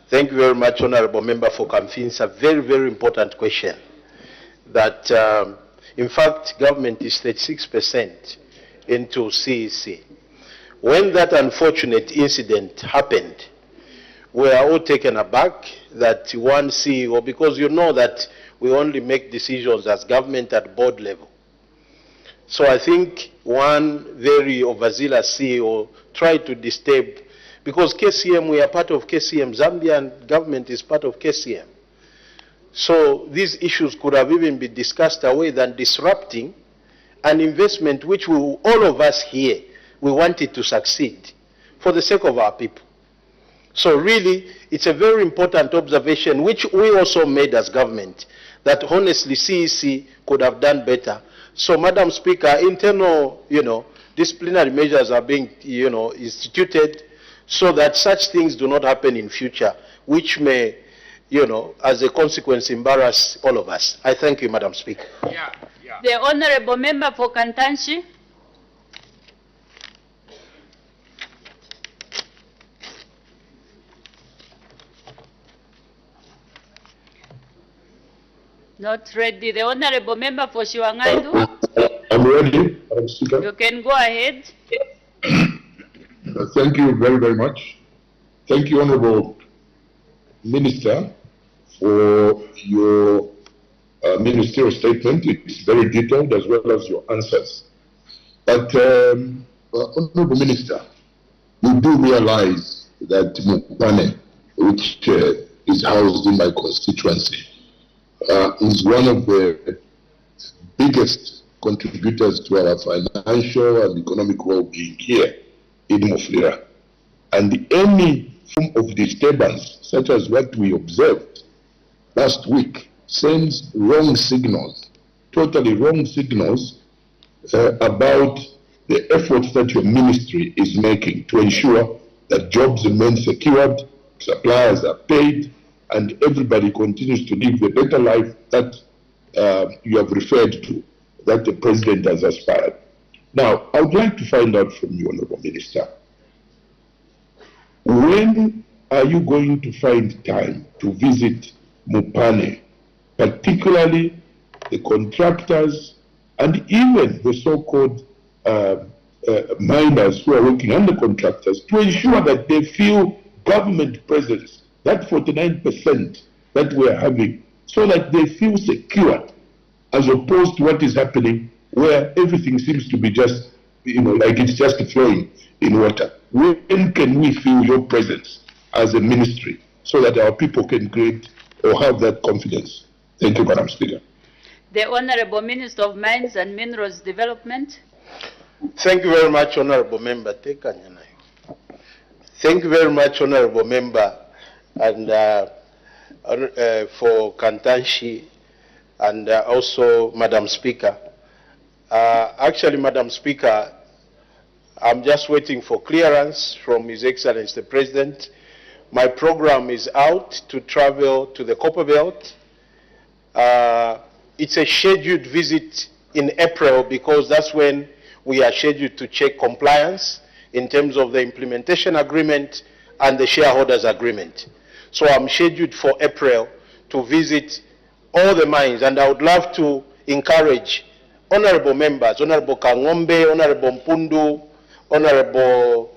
thank you very much, Honorable Member, for Kafinsa. A very, very important question. That, in fact, government is 36% into CEC. When that unfortunate incident happened, we are all taken aback that one CEO, because you know that we only make decisions as government at board level. So I think one very overzealous CEO tried to disturb, because KCM, we are part of KCM, Zambia, and government is part of KCM. So these issues could have even been discussed away than disrupting an investment which we, all of us here, we wanted to succeed for the sake of our people. So really, it's a very important observation which we also made as government, that honestly CEC could have done better. So Madam Speaker, internal, disciplinary measures are being, instituted so that such things do not happen in future, which may, as a consequence, embarrass all of us. I thank you, Madam Speaker. The Honorable Member for Kantanshi. Not ready. The Honorable Member for Shiwangandu. I'm ready, Madam Speaker. You can go ahead. Thank you very, very much. Thank you, Honorable Minister, for your ministerial statement. It's very detailed, as well as your answers. But, Honorable Minister, you do realize that Mupane which is housed in my constituency, is one of the biggest contributors to our financial and economic well-being here in Mufulira. And any form of disturbance, such as what we observed last week, sends wrong signals, totally wrong signals about the efforts that your ministry is making to ensure that jobs remain secured, suppliers are paid, and everybody continues to live the better life that you have referred to, that the President has aspired. Now, I would like to find out from you, Honorable Minister, when are you going to find time to visit Mopane, particularly the contractors and even the so-called miners who are working under contractors, to ensure that they feel government presence, that 49% that we're having, so that they feel secure, as opposed to what is happening where everything seems to be just, like it's just flowing in water. When can we feel your presence as a ministry so that our people can create or have that confidence? Thank you, Madam Speaker. The Honorable Minister of Mines and Minerals Development. Thank you very much, Honorable Member. Thank you very much, Honorable Member, and for Kantanshi, and also Madam Speaker. Actually, Madam Speaker, I'm just waiting for clearance from His Excellency the President. My program is out to travel to the Copper Belt. It's a scheduled visit in April because that's when we are scheduled to check compliance in terms of the implementation agreement and the shareholders agreement. So I'm scheduled for April to visit all the mines, and I would love to encourage honorable members, Honorable Kangombe, Honorable Mpundu, Honorable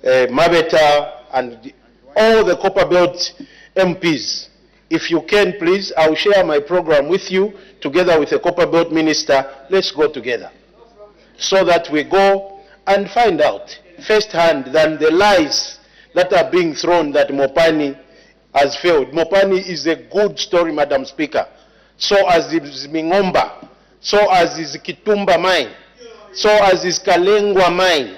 Mabeta, and all the Copper Belt MPs. If you can, please, I will share my program with you together with the Copper Belt Minister. Let's go together so that we go and find out firsthand than the lies that are being thrown that Mopani has failed. Mopani is a good story, Madam Speaker. So as is Mingomba, so as is Kitumba mine, so as is Kalengwa mine.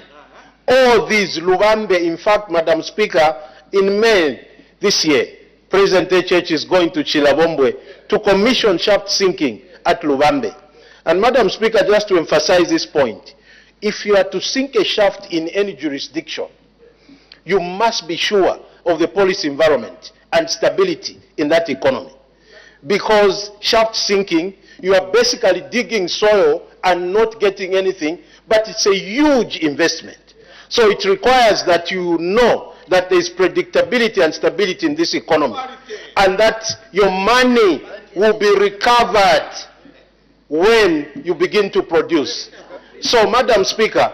All these, Lubambe, in fact, Madam Speaker, in May this year, President HH is going to Chilabombwe to commission shaft sinking at Lubambe. And Madam Speaker, just to emphasize this point, if you are to sink a shaft in any jurisdiction, you must be sure of the policy environment and stability in that economy. Because shaft sinking, you are basically digging soil and not getting anything, but it's a huge investment. So it requires that you know that there is predictability and stability in this economy, and that your money will be recovered when you begin to produce. So, Madam Speaker,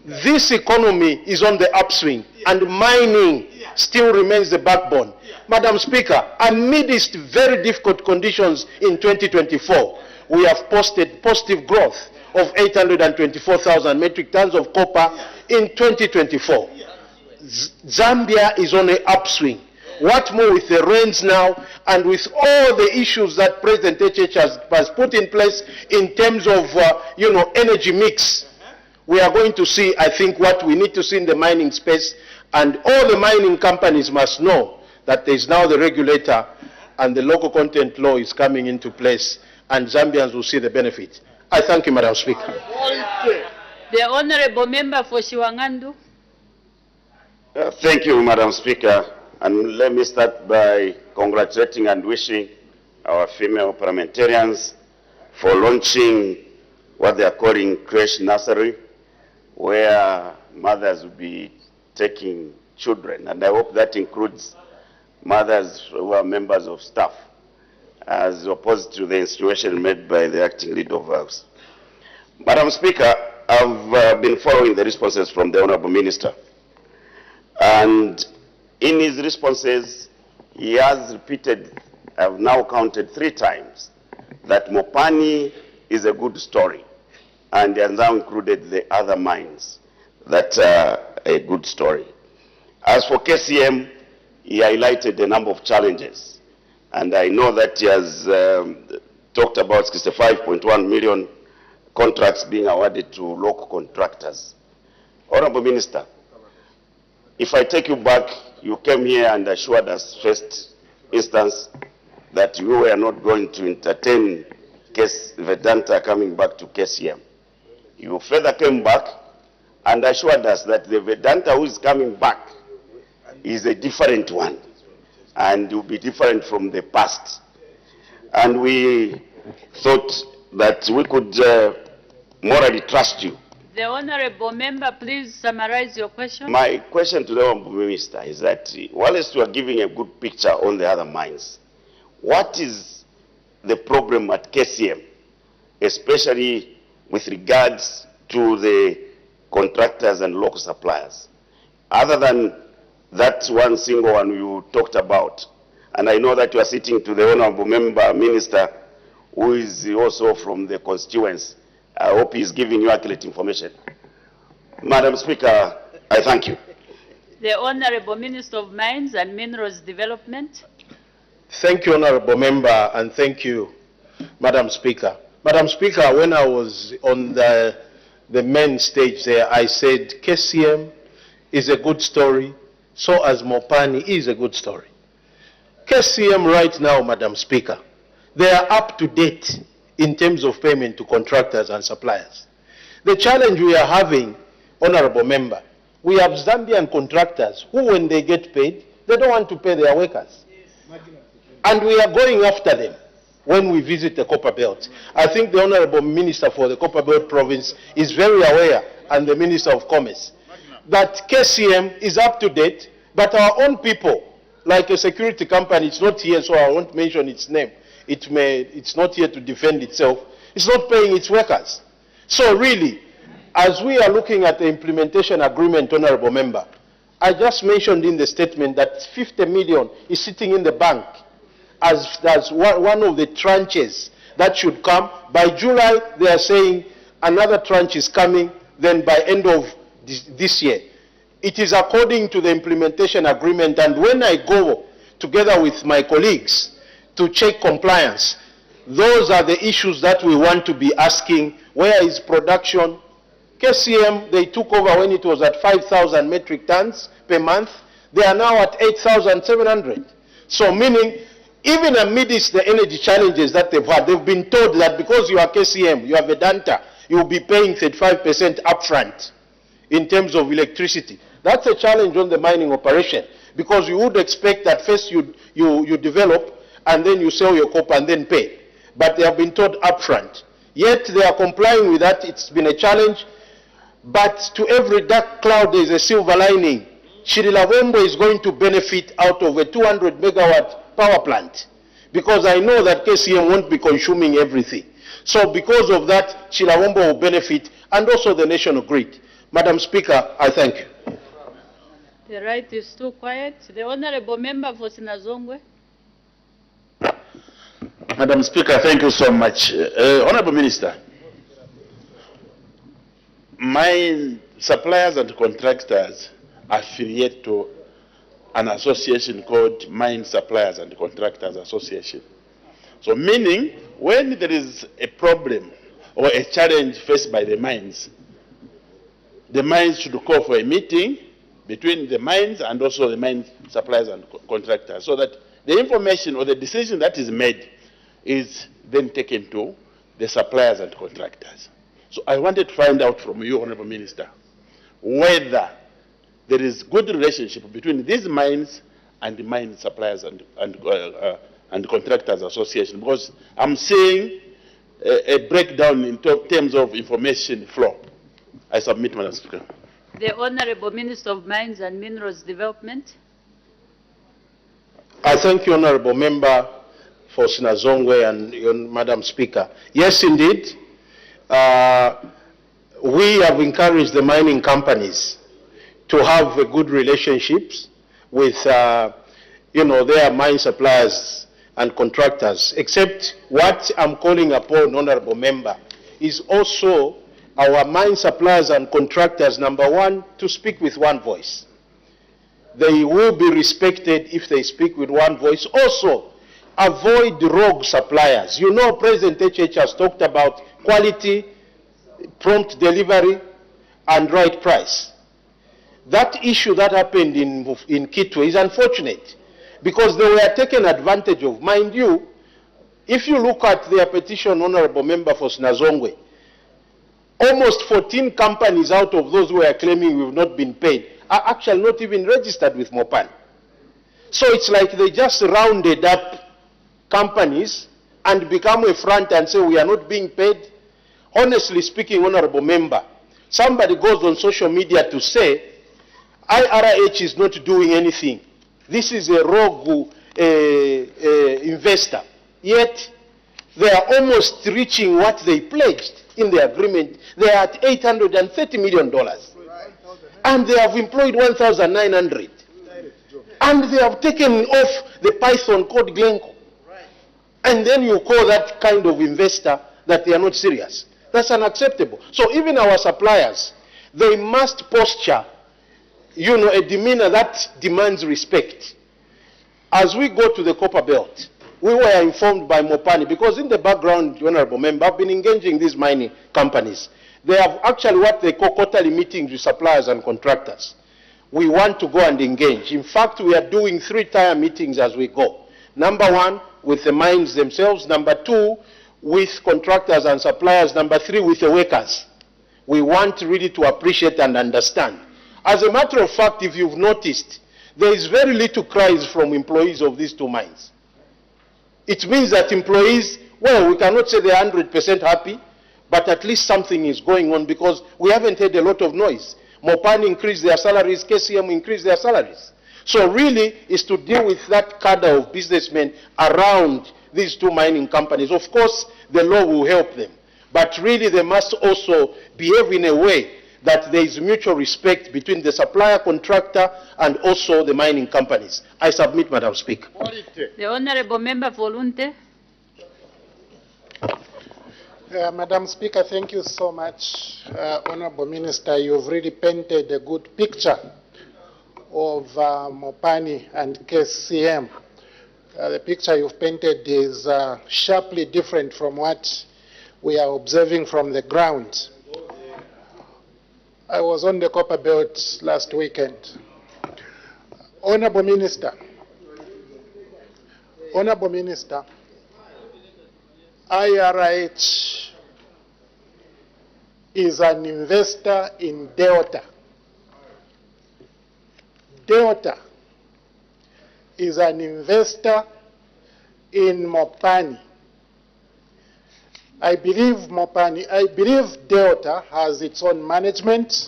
this economy is on the upswing, and mining still remains the backbone. Madam Speaker, amidst very difficult conditions in 2024, we have posted positive growth of 824,000 metric tons of copper in 2024. Zambia is on an upswing. What more with the rains now and with all the issues that President HH has put in place in terms of, energy mix, we are going to see, I think, what we need to see in the mining space, and all the mining companies must know that there is now the regulator and the local content law is coming into place, and Zambians will see the benefit. I thank you, Madam Speaker. The Honorable Member for Shiwangandu. Thank you, Madam Speaker. And let me start by congratulating and wishing our female parliamentarians for launching what they are calling creche nursery, where mothers will be taking children. And I hope that includes mothers who are members of staff, as opposed to the insinuation made by the acting leader of House. Madam Speaker, I've been following the responses from the Honorable Minister. And in his responses, he has repeated, I've now counted 3 times, that Mopani is a good story. And he has now included the other mines that are a good story. As for KCM, he highlighted a number of challenges. And I know that he has talked about 65.1 million contracts being awarded to local contractors. Honorable Minister, if I take you back, you came here and assured us first instance that you were not going to entertain case Vedanta coming back to KCM. You further came back and assured us that the Vedanta who is coming back is a different one and will be different from the past. And we thought that we could morally trust you. The Honorable Member, please summarize your question. My question to the Honorable Minister is that whilst you are giving a good picture on the other mines, what is the problem at KCM, especially with regards to the contractors and local suppliers, other than that one single one you talked about? And I know that you are sitting to the Honorable Member Minister, who is also from the constituents. I hope he is giving you accurate information. Madam Speaker, I thank you. The Honorable Minister of Mines and Minerals Development. Thank you, Honorable Member, and thank you, Madam Speaker. Madam Speaker, when I was on the main stage there, I said KCM is a good story, so as Mopani is a good story. KCM right now, Madam Speaker, they are up to date in terms of payment to contractors and suppliers. The challenge we are having, Honorable Member, we have Zambian contractors who, when they get paid, they don't want to pay their workers. And we are going after them when we visit the Copper Belt. I think the Honorable Minister for the Copper Belt Province is very aware, and the Minister of Commerce, that KCM is up to date, but our own people, like a security company, it's not here, so I won't mention its name. It's not here to defend itself. It's not paying its workers. So really, as we are looking at the implementation agreement, Honorable Member, I just mentioned in the statement that 50 million is sitting in the bank as one of the tranches that should come. By July, they are saying another tranche is coming, then by end of this year. It is according to the implementation agreement, and when I go together with my colleagues to check compliance, those are the issues that we want to be asking. Where is production? KCM, they took over when it was at 5,000 metric tons per month. They are now at 8,700. So meaning, even amidst the energy challenges that they've had, they've been told that because you are KCM, you are Vedanta, you will be paying 35% upfront in terms of electricity. That's a challenge on the mining operation, because you would expect that first you develop and then you sell your copper and then pay. But they have been told upfront. Yet they are complying with that. It's been a challenge. But to every dark cloud, there is a silver lining. Shirilavombo is going to benefit out of a 200 megawatt power plant, because I know that KCM won't be consuming everything. So because of that, Shirilavombo will benefit, and also the national grid. Madam Speaker, I thank you. The right is too quiet. The Honorable Member for Sinazongwe. Madam Speaker, thank you so much. Honorable Minister, mine suppliers and contractors affiliate to an association called Mine Suppliers and Contractors Association. So meaning, when there is a problem or a challenge faced by the mines should call for a meeting between the mines and also the mine suppliers and contractors, so that the information or the decision that is made is then taken to the suppliers and contractors. So I wanted to find out from you, Honorable Minister, whether there is good relationship between these mines and the mine suppliers and contractors association, because I'm seeing a breakdown in terms of information flow. I submit, Madam Speaker. The Honorable Minister of Mines and Minerals Development. I thank you, Honorable Member for Sinazongwe and Madam Speaker. Yes, indeed. We have encouraged the mining companies to have good relationships with, their mine suppliers and contractors. Except what I'm calling upon, Honorable Member, is also our mine suppliers and contractors, number one, to speak with one voice. they will be respected if they speak with one voice. Also, avoid rogue suppliers. You know, President HH has talked about quality, prompt delivery, and right price. That issue that happened in Kitwe is unfortunate because they were taken advantage of. Mind you, if you look at their petition, Honorable Member for Snazongwe, almost 14 companies out of those who are claiming we've not been paid are actually not even registered with Mopani. So it's like they just rounded up companies and become a front and say we are not being paid. Honestly speaking, Honorable Member, somebody goes on social media to say IRH is not doing anything. This is a rogue investor. Yet they are almost reaching what they pledged in the agreement. They are at $830 million. And they have employed 1,900. And they have taken off the python called Glencoe. And then you call that kind of investor that they are not serious. That's unacceptable. So even our suppliers, they must posture, you know, a demeanor that demands respect. As we go to the Copper Belt, we were informed by Mopani, because in the background, Honorable Member, I've been engaging these mining companies. They have actually what they call quarterly meetings with suppliers and contractors. We want to go and engage. In fact, we are doing 3-tier meetings as we go. Number 1, with the mines themselves. Number 2, with contractors and suppliers. Number 3, with the workers. We want really to appreciate and understand. As a matter of fact, if you've noticed, there is very little cries from employees of these 2 mines. It means that employees, well, we cannot say they're 100% happy, but at least something is going on because we haven't had a lot of noise. Mopani increased their salaries, KCM increased their salaries. So really is to deal with that cadre of businessmen around these 2 mining companies. Of course, the law will help them, but really they must also behave in a way that there is mutual respect between the supplier, contractor, and also the mining companies. I submit, Madam Speaker. The Honorable Member for Lunte. Madam Speaker, thank you so much. Honorable Minister, you've really painted a good picture of Mopani and KCM. The picture you've painted is sharply different from what we are observing from the ground. I was on the Copper Belt last weekend. Honorable Minister, IRH is an investor in Delta. Delta is an investor in Mopani. I believe Delta has its own management,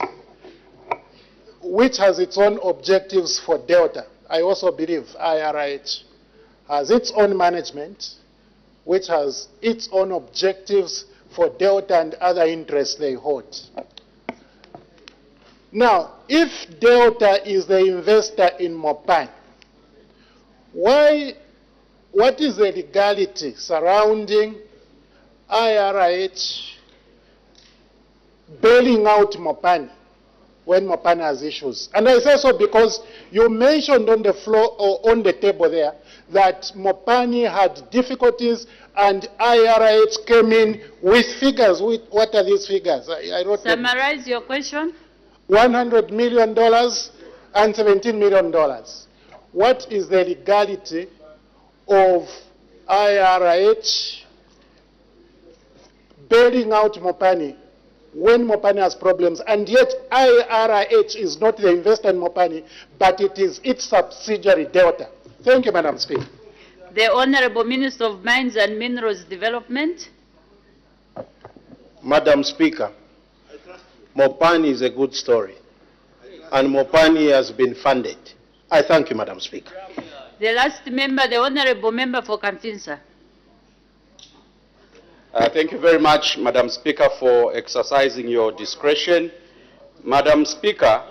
which has its own objectives for Delta. I also believe IRH has its own management, which has its own objectives for Delta and other interests they hold. Now, if Delta is the investor in Mopani, what is the legality surrounding IRH bailing out Mopani when Mopani has issues? And I say so because you mentioned on the floor or on the table there that Mopani had difficulties and IRH came in with figures. What are these figures? I wrote Summarize your question. $100 million and $17 million. What is the legality of IRH bailing out Mopani when Mopani has problems, and yet IRH is not the investor in Mopani, but it is its subsidiary Delta? Thank you, Madam Speaker. The Honorable Minister of Mines and Minerals Development. Madam Speaker, Mopani is a good story, and Mopani has been funded. I thank you, Madam Speaker. The last member, the Honorable Member for Kamfinsa. Thank you very much, Madam Speaker, for exercising your discretion. Madam Speaker,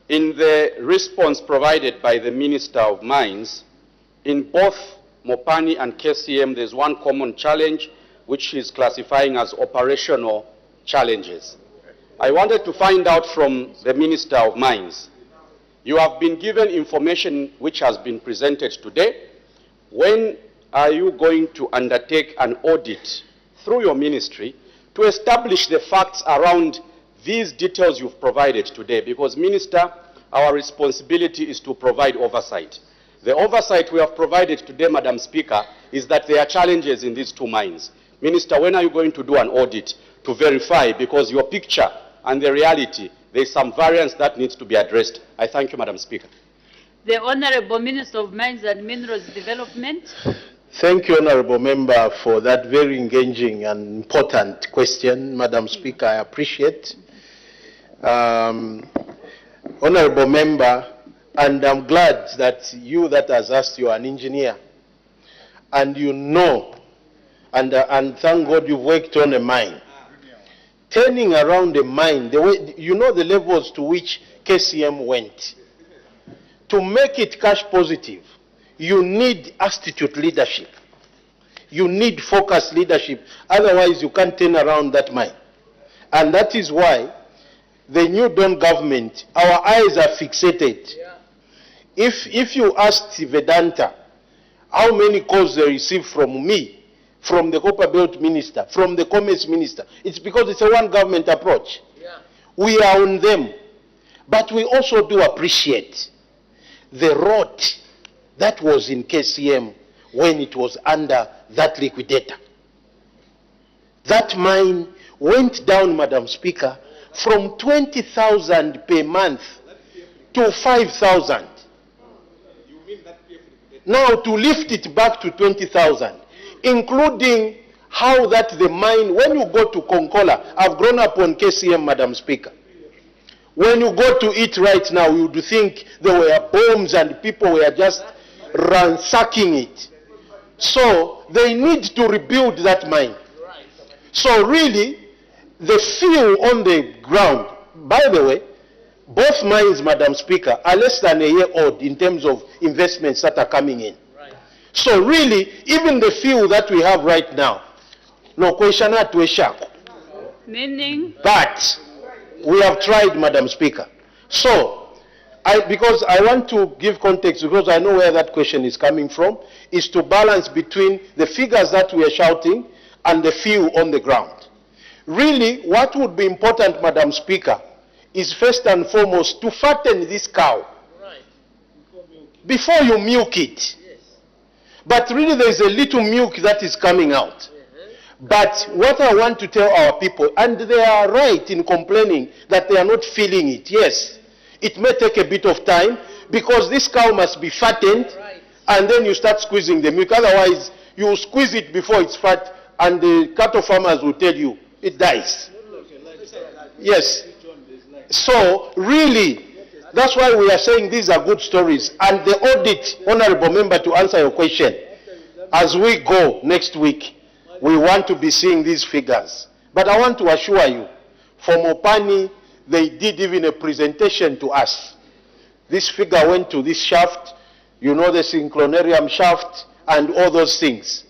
in the response provided by the Minister of Mines, in both Mopani and KCM, there's one common challenge, which is classifying as operational challenges. I wanted to find out from the Minister of Mines, You have been given information which has been presented today. When are you going to undertake an audit through your ministry to establish the facts around these details you've provided today? Because, Minister, our responsibility is to provide oversight. The oversight we have provided today, Madam Speaker, is that there are challenges in these two mines. Minister, when are you going to do an audit to verify? Because your picture and the reality, there is some variance that needs to be addressed. I thank you, Madam Speaker. The Honorable Minister of Mines and Minerals Development. Thank you, Honorable Member, for that very engaging and important question. Madam Speaker, I appreciate. Honorable Member, and I'm glad that you that has asked, you are an engineer, and you know, and thank God you've worked on a mine. Turning around a mine, the way, you know the levels to which KCM went. To make it cash positive, you need astute leadership. You need focused leadership. Otherwise, you can't turn around that mine. And that is why the new Dawn government, our eyes are fixated. If you asked Vedanta how many calls they receive from me, from the Copper Belt Minister, from the Commerce Minister, it's because it's a one government approach. We are on them. But we also do appreciate the rot that was in KCM when it was under that liquidator. That mine went down, Madam Speaker, from 20,000 per month to 5,000. Now to lift it back to 20,000, including how that the mine, when you go to Konkola, I've grown up on KCM, Madam Speaker. When you go to it right now, you would think there were bombs and people were just ransacking it. So they need to rebuild that mine. So really, the feel on the ground, by the way, both mines, Madam Speaker, are less than a year old in terms of investments that are coming in. So really, even the feel that we have right now, no question at Meaning? But we have tried, Madam Speaker. So, because I want to give context, because I know where that question is coming from, is to balance between the figures that we are shouting and the feel on the ground. Really, what would be important, Madam Speaker, is first and foremost to fatten this cow before you milk it. But really there is a little milk that is coming out. But what I want to tell our people, and they are right in complaining that they are not feeling it. Yes, it may take a bit of time because this cow must be fattened and then you start squeezing the milk. Otherwise, you squeeze it before it's fat and the cattle farmers will tell you it dies. Yes. So really, that's why we are saying these are good stories. And the audit, Honorable Member, to answer your question, as we go next week, we want to be seeing these figures. But I want to assure you, for Mopani, they did even a presentation to us. This figure went to this shaft, you know, the synchronarium shaft and all those things.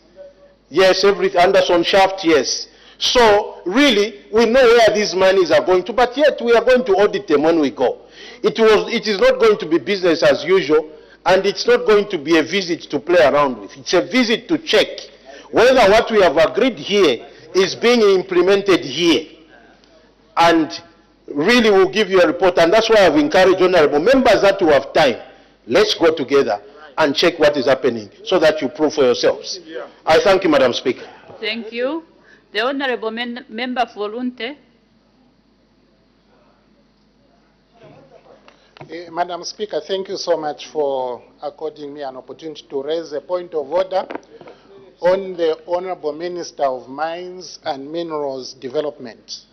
Yes, every Anderson shaft, yes. So really, we know where these monies are going to, but yet we are going to audit them when we go. It is not going to be business as usual, and it's not going to be a visit to play around with. It's a visit to check whether what we have agreed here is being implemented here. And really we'll give you a report, and that's why I've encouraged honorable members that who have time, let's go together and check what is happening so that you prove for yourselves. I thank you, Madam Speaker. Thank you. The Honorable Member for Lunte. Madam Speaker, thank you so much for according me an opportunity to raise a point of order on the Honorable Minister of Mines and Minerals Development.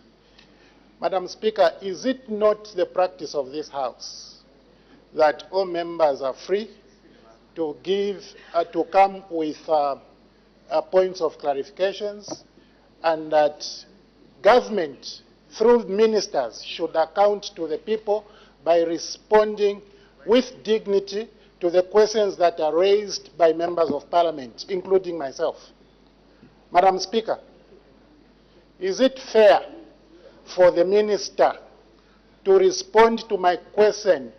Madam Speaker, is it not the practice of this House that all members are free to to come with points of clarifications, and that government, through ministers, should account to the people by responding with dignity to the questions that are raised by members of Parliament, including myself? Madam Speaker, is it fair for the minister to respond to my question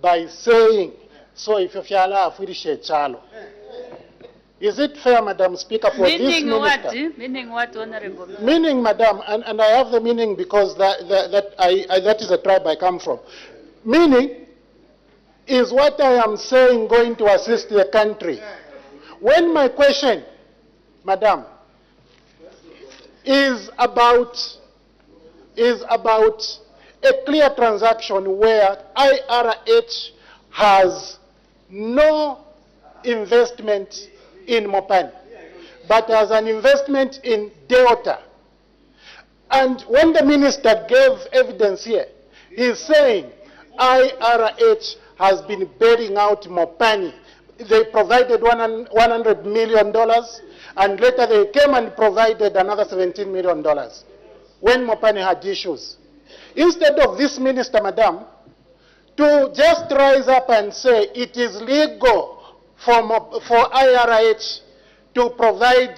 by saying, so if you chalo. Is it fair, Madam Speaker, for this Meaning what? minister? Meaning what, Honorable Member? Meaning, Madam, and I have the meaning because that is the tribe I come from. Meaning, is what I am saying going to assist the country? When my question, Madam, is about a clear transaction where IRH has no investment in Mopani, but has an investment in Delta. And when the minister gave evidence here, he's saying IRH has been bailing out Mopani. They provided $100 million, and later they came and provided another $17 million when Mopani had issues. Instead of this minister, Madam, to just rise up and say it is legal for IRH to provide,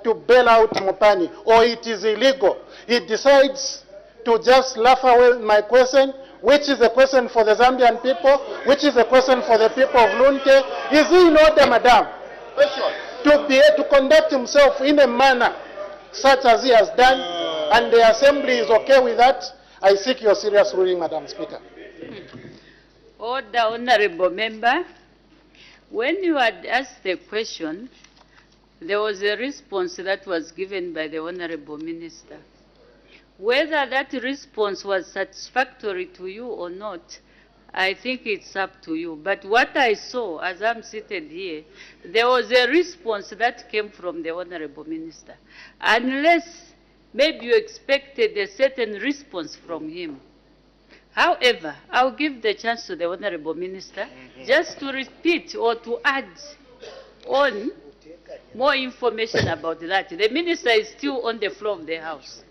to bail out Mopani, or it is illegal, he decides to just laugh away my question, which is a question for the Zambian people, which is a question for the people of Lunte. Is he in order, Madam, to conduct himself in a manner such as he has done, and the Assembly is okay with that? I seek your serious ruling, Madam Speaker. Order, Honorable Member. When you had asked the question, there was a response that was given by the Honorable Minister. Whether that response was satisfactory to you or not, I think it's up to you. But what I saw as I'm seated here, there was a response that came from the Honorable Minister. Unless maybe you expected a certain response from him. However, I'll give the chance to the Honorable Minister just to repeat or to add on more information about that. The Minister is still on the floor of the House.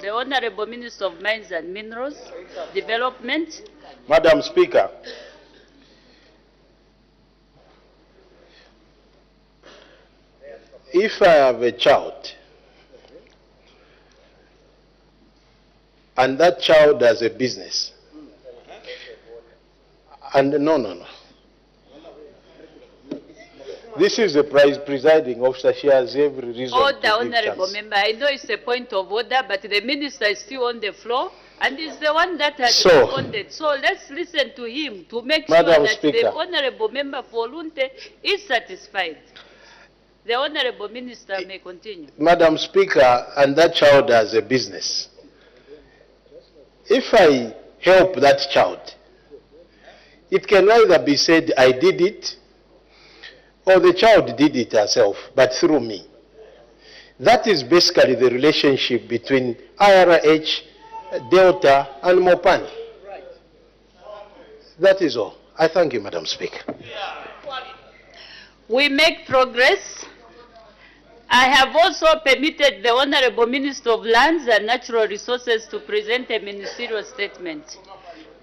The Honorable Minister of Mines and Minerals, Development. Madam Speaker, if I have a child and that child has a business, and no. This is the presiding officer. She has every reason Order, to give Honorable chance. Member. I know it's a point of order, but the Minister is still on the floor, and is the one that has responded. So let's listen to him to make sure Madam that Speaker, the Honorable Member for Lunte is satisfied. The Honorable Minister may continue. Madam Speaker, and that child has a business. If I help that child, it can either be said I did it, or the child did it herself, but through me. That is basically the relationship between IRH, Delta, and Mopani. That is all. I thank you, Madam Speaker. We make progress. I have also permitted the Honorable Minister of Lands and Natural Resources to present a ministerial statement.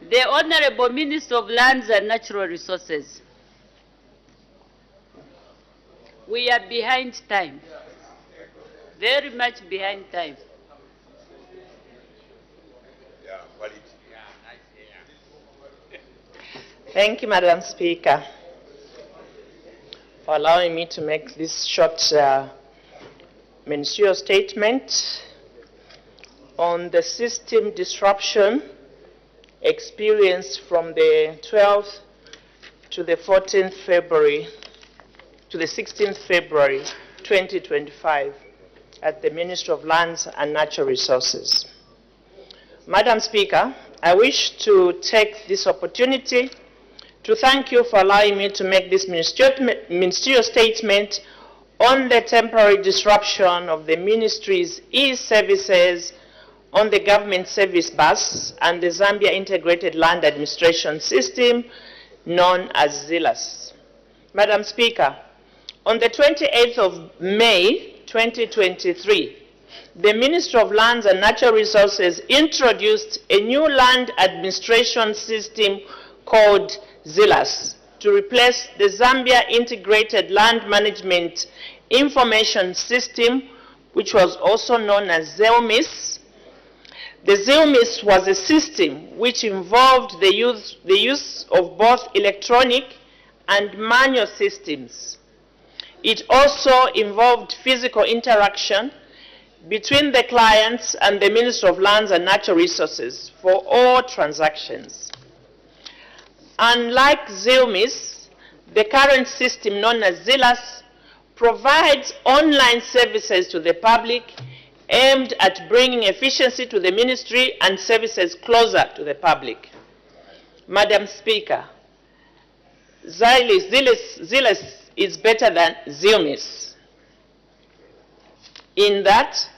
The Honorable Minister of Lands and Natural Resources. We are behind time, very much behind time. Thank you, Madam Speaker, for allowing me to make this short ministerial statement on the system disruption experienced from the 12th to the 14th February to the 16th February 2025 at the Ministry of Lands and Natural Resources. Madam Speaker, I wish to take this opportunity to thank you for allowing me to make this ministerial statement on the temporary disruption of the Ministry's e-services on the government service bus and the Zambia Integrated Land Administration System, known as ZILAS. Madam Speaker, on the 28th of May 2023, the Ministry of Lands and Natural Resources introduced a new land administration system called ZILAS to replace the Zambia Integrated Land Management Information System, which was also known as ZELMIS. The ZILMIS was a system which involved the use of both electronic and manual systems. It also involved physical interaction between the clients and the Minister of Lands and Natural Resources for all transactions. Unlike ZILMIS, the current system known as ZILAS provides online services to the public aimed at bringing efficiency to the ministry and services closer to the public. Madam Speaker, ZILAS is better than ZILMIS in that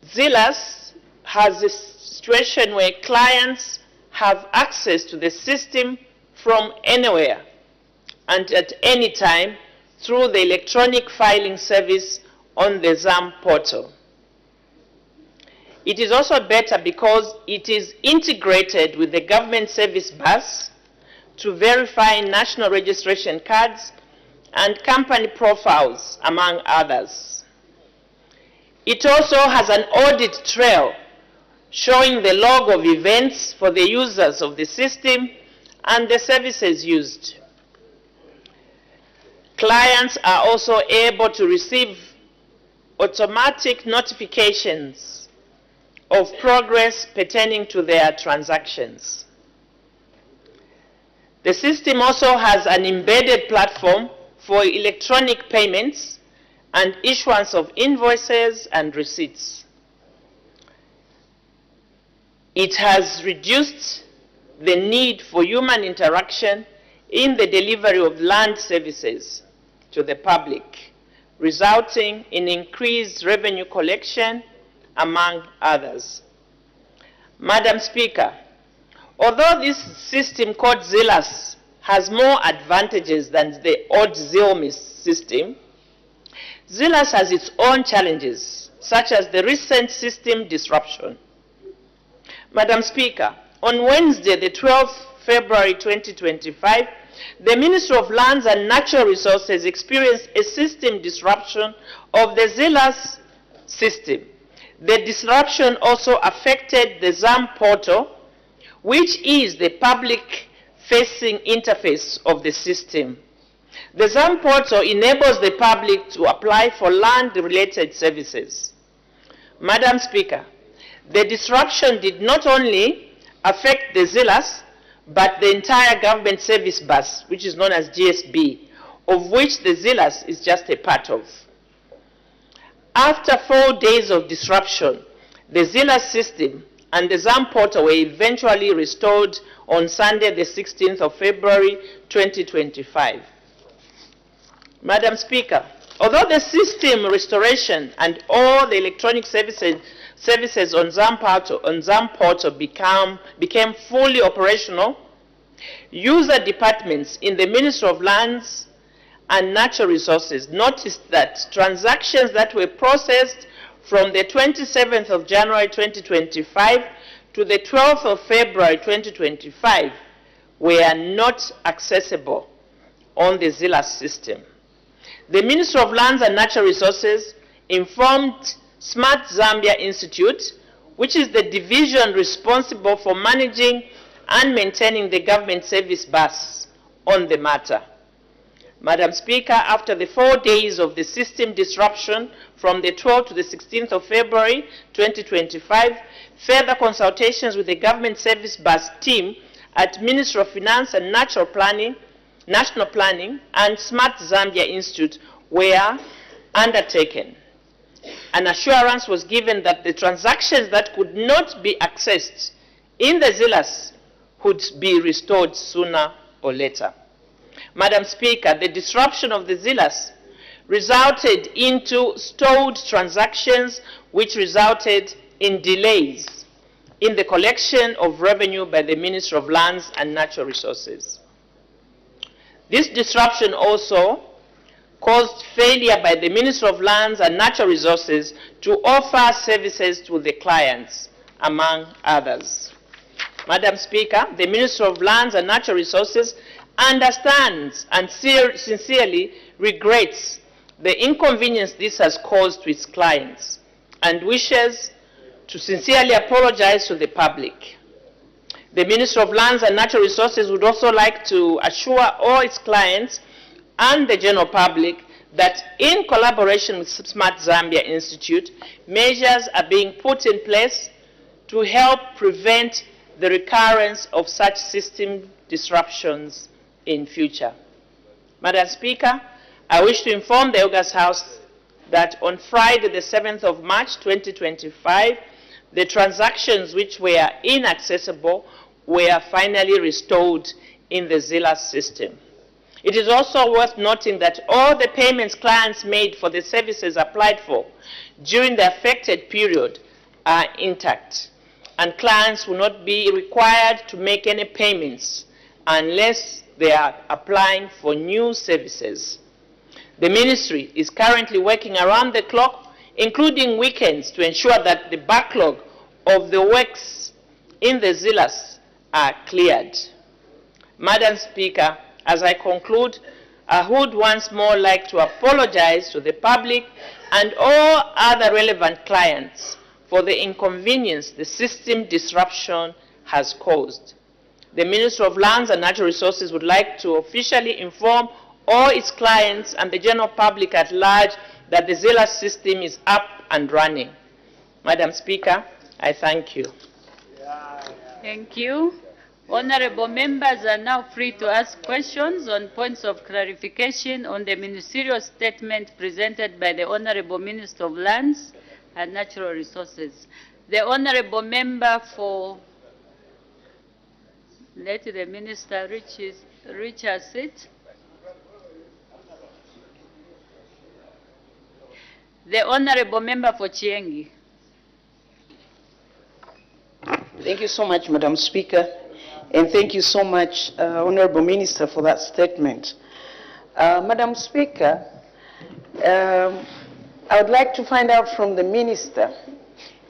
ZILAS has a situation where clients have access to the system from anywhere and at any time through the electronic filing service on the ZAM portal. It is also better because it is integrated with the government service bus to verify national registration cards and company profiles, among others. It also has an audit trail showing the log of events for the users of the system and the services used. Clients are also able to receive automatic notifications of progress pertaining to their transactions. The system also has an embedded platform for electronic payments and issuance of invoices and receipts. It has reduced the need for human interaction in the delivery of land services to the public, resulting in increased revenue collection, among others. Madam Speaker, although this system called ZILAS has more advantages than the old ZILMIS system, ZILAS has its own challenges, such as the recent system disruption. Madam Speaker, on Wednesday, the 12th February 2025, the Ministry of Lands and Natural Resources experienced a system disruption of the ZILAS system. The disruption also affected the ZAM portal, which is the public-facing interface of the system. The ZAM portal enables the public to apply for land-related services. Madam Speaker, the disruption did not only affect the ZILAS, but the entire government service bus, which is known as GSB, of which the ZILAS is just a part of. After 4 days of disruption, the ZILAS system and the ZAM portal were eventually restored on Sunday, the 16th of February, 2025. Madam Speaker, although the system restoration and all the electronic services on ZAM portal became fully operational, user departments in the Ministry of Lands and Natural Resources noticed that transactions that were processed from the 27th of January 2025 to the 12th of February 2025 were not accessible on the ZILAS system. The Ministry of Lands and Natural Resources informed Smart Zambia Institute, which is the division responsible for managing and maintaining the government service bus, on the matter. Madam Speaker, after the 4 days of the system disruption from the 12th to the 16th of February 2025, further consultations with the government service bus team at Ministry of Finance and National Planning and Smart Zambia Institute were undertaken. An assurance was given that the transactions that could not be accessed in the ZILAS would be restored sooner or later. Madam Speaker, the disruption of the ZILAS resulted into stalled transactions, which resulted in delays in the collection of revenue by the Ministry of Lands and Natural Resources. This disruption also caused failure by the Ministry of Lands and Natural Resources to offer services to the clients, among others. Madam Speaker, the Ministry of Lands and Natural Resources understands and sincerely regrets the inconvenience this has caused to its clients and wishes to sincerely apologize to the public. The Ministry of Lands and Natural Resources would also like to assure all its clients and the general public that in collaboration with Smart Zambia Institute, measures are being put in place to help prevent the recurrence of such system disruptions in future. Madam Speaker, I wish to inform the August House that on Friday, the 7th of March 2025, the transactions which were inaccessible were finally restored in the ZILA system. It is also worth noting that all the payments clients made for the services applied for during the affected period are intact, and clients will not be required to make any payments unless they are applying for new services. The Ministry is currently working around the clock, including weekends, to ensure that the backlog of the works in the ZILAs are cleared. Madam Speaker, as I conclude, I would once more like to apologize to the public and all other relevant clients for the inconvenience the system disruption has caused. The Ministry of Lands and Natural Resources would like to officially inform all its clients and the general public at large that the ZILA system is up and running. Madam Speaker, I thank you. Thank you. Honorable members are now free to ask questions on points of clarification on the ministerial statement presented by the Honorable Minister of Lands and Natural Resources. The Honorable Member for... Let the Minister reach her seat. The Honorable Member for Chiengi. Thank you so much, Madam Speaker, and thank you so much, Honorable Minister, for that statement. Madam Speaker, I would like to find out from the Minister,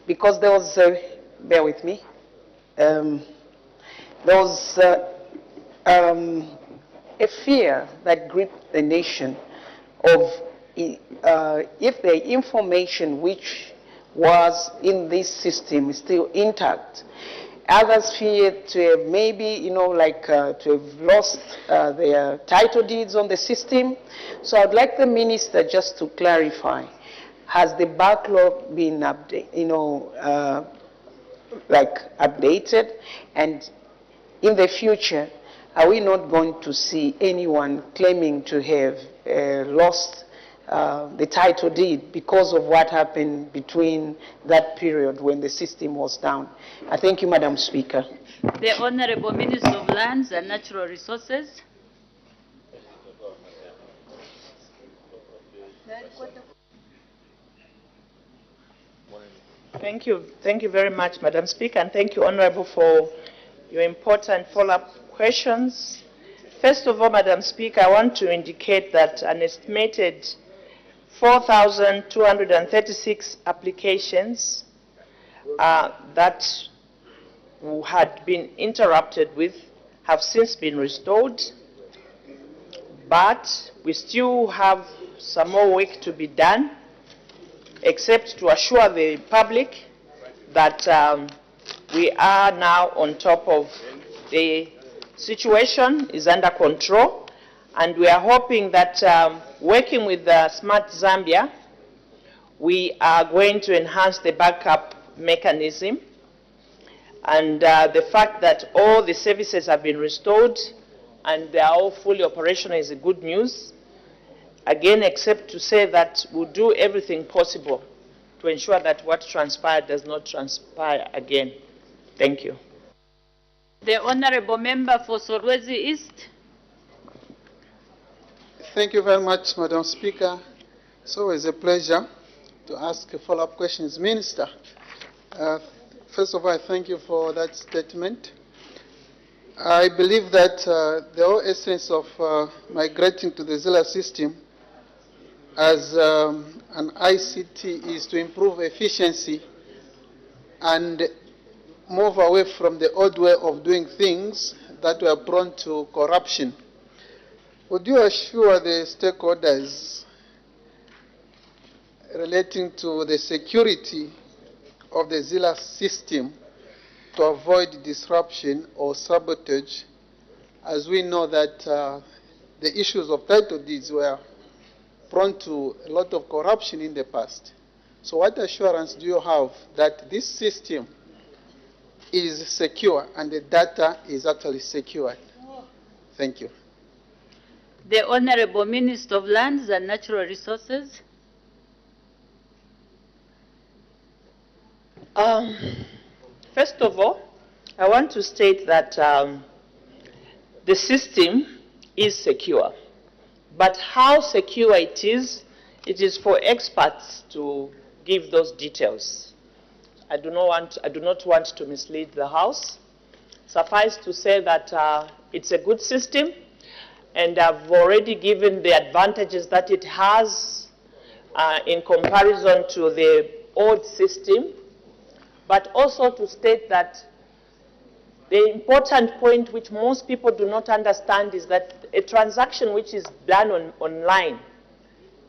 because there was, bear with me, there was a fear that gripped the nation of if the information which was in this system is still intact. Others fear to have maybe, to have lost their title deeds on the system. So I'd like the Minister just to clarify, has the backlog been updated? And in the future, are we not going to see anyone claiming to have lost the title deed because of what happened between that period when the system was down? I thank you, Madam Speaker. The Honorable Minister of Lands and Natural Resources. Thank you very much, Madam Speaker, and thank you, Honorable, for your important follow-up questions. First of all, Madam Speaker, I want to indicate that an estimated 4,236 applications that had been interrupted with have since been restored, but we still have some more work to be done, except to assure the public that we are now on top of the situation, is under control, and we are hoping that working with Smart Zambia, we are going to enhance the backup mechanism, and the fact that all the services have been restored and they are all fully operational is a good news. Again, except to say that we'll do everything possible to ensure that what transpired does not transpire again. Thank you. The Honorable Member for Solwezi East. Thank you very much, Madam Speaker. It's always a pleasure to ask follow-up questions. Minister, first of all, I thank you for that statement. I believe that the whole essence of migrating to the ZILA system as an ICT is to improve efficiency and move away from the old way of doing things that were prone to corruption. Would you assure the stakeholders relating to the security of the ZILA system to avoid disruption or sabotage, as we know that the issues of title deeds were prone to a lot of corruption in the past. So what assurance do you have that this system is secure and the data is actually secured? Thank you. The Honorable Minister of Lands and Natural Resources. First of all, I want to state that the system is secure. But how secure it is for experts to give those details. I do not want to mislead the House. Suffice to say that it's a good system, and I've already given the advantages that it has in comparison to the old system, but also to state that the important point which most people do not understand is that a transaction which is done online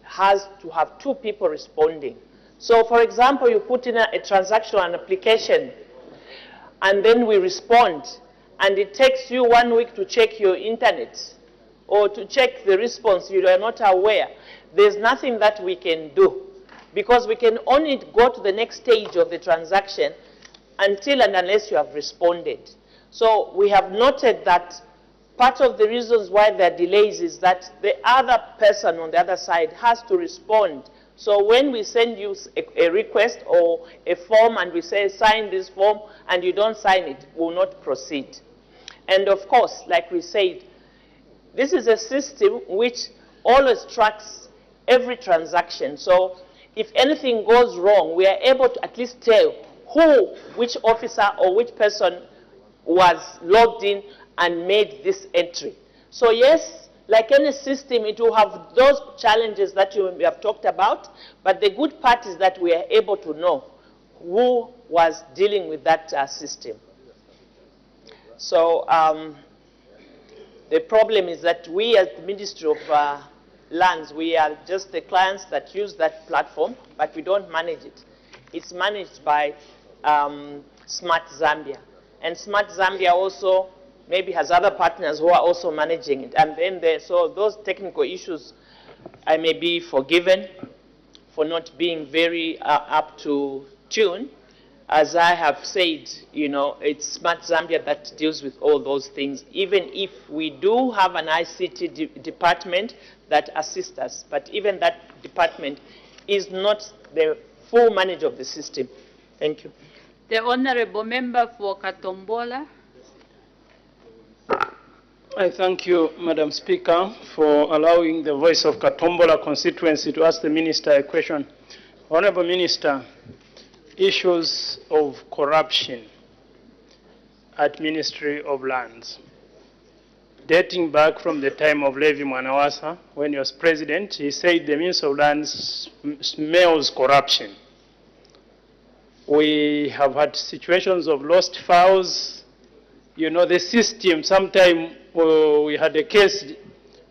has to have two people responding. So, for example, you put in a transaction, an application, and then we respond, and it takes you 1 week to check your internet or to check the response. You are not aware. There's nothing that we can do, because we can only go to the next stage of the transaction until and unless you have responded. So we have noted that part of the reasons why there are delays is that the other person on the other side has to respond. So when we send you a request or a form and we say sign this form and you don't sign it, we will not proceed. And of course, like we said, this is a system which always tracks every transaction. So if anything goes wrong, we are able to at least tell which officer or which person was logged in and made this entry. So yes, like any system, it will have those challenges that we have talked about, but the good part is that we are able to know who was dealing with that system. So the problem is that we as the Ministry of Lands, we are just the clients that use that platform, but we don't manage it. It's managed by Smart Zambia. And Smart Zambia also maybe has other partners who are also managing it. And then so those technical issues, I may be forgiven for not being very up to tune. As I have said, you know, it's Smart Zambia that deals with all those things, even if we do have an ICT department that assists us. But even that department is not the full manager of the system. Thank you. The Honorable Member for Katombola. I thank you, Madam Speaker, for allowing the voice of Katombola constituency to ask the Minister a question. Honorable Minister, issues of corruption at Ministry of Lands, dating back from the time of Levi Mwanawasa, when he was president, he said the Ministry of Lands smells corruption. We have had situations of lost files. You know, the system, sometime we had a case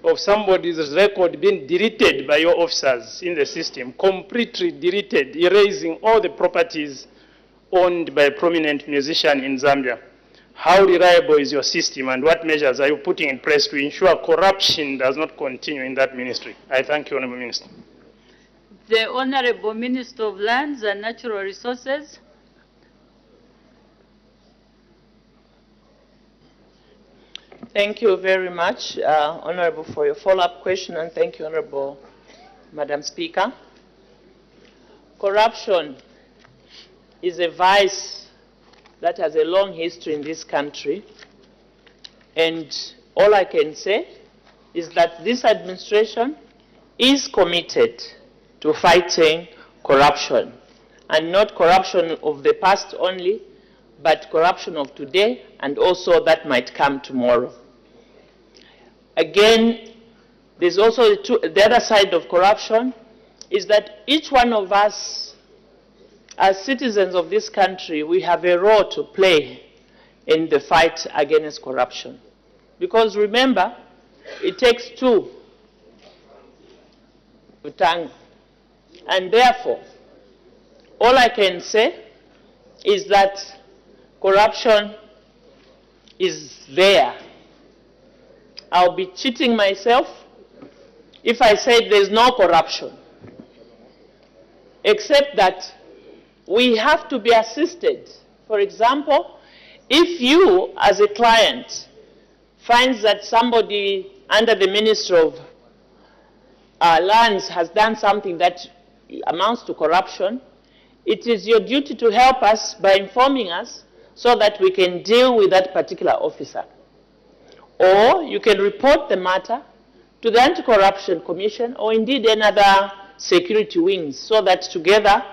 of somebody's record being deleted by your officers in the system, completely deleted, erasing all the properties owned by a prominent musician in Zambia. How reliable is your system, and what measures are you putting in place to ensure corruption does not continue in that ministry? I thank you, Honourable Minister. The Honorable Minister of Lands and Natural Resources. Thank you very much, Honorable, for your follow-up question, and thank you, Honorable Madam Speaker. Corruption is a vice that has a long history in this country, and all I can say is that this administration is committed to fighting corruption, and not corruption of the past only, but corruption of today and also that might come tomorrow. Again, there's also the other side of corruption is that each one of us, as citizens of this country, we have a role to play in the fight against corruption. Because remember, it takes two to tango. And therefore, all I can say is that corruption is there. I'll be cheating myself if I said there's no corruption, except that we have to be assisted. For example, if you, as a client, finds that somebody under the Ministry of Lands has done something that amounts to corruption, it is your duty to help us by informing us so that we can deal with that particular officer. Or you can report the matter to the Anti-Corruption Commission or indeed another security wings so that together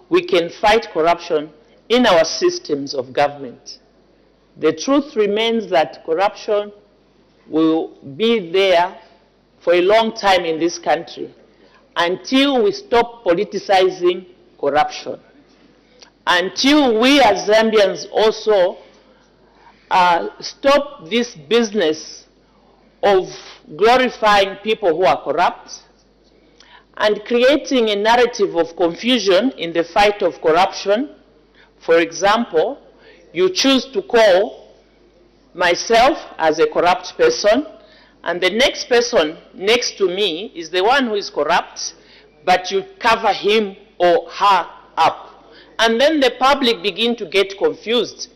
we can fight corruption in our systems of government. The truth remains that corruption will be there for a long time in this country until we stop politicizing corruption, until we as Zambians also stop this business of glorifying people who are corrupt and creating a narrative of confusion in the fight of corruption. For example, you choose to call myself as a corrupt person, and the next person next to me is the one who is corrupt, but you cover him or her up. And then the public begin to get confused,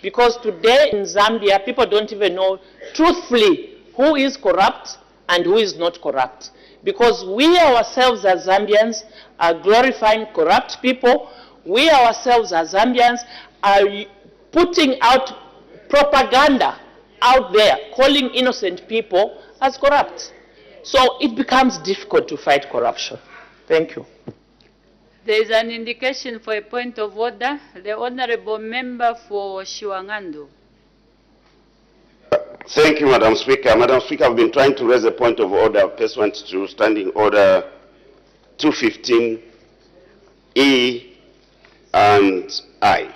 because today in Zambia, people don't even know truthfully who is corrupt and who is not corrupt. Because we ourselves as Zambians are glorifying corrupt people. We ourselves as Zambians are putting out propaganda out there, calling innocent people as corrupt. So it becomes difficult to fight corruption. Thank you. There is an indication for a point of order. The Honorable Member for Shiwangandu. Thank you, Madam Speaker. Madam Speaker, I've been trying to raise a point of order pursuant to Standing Order 215E and I.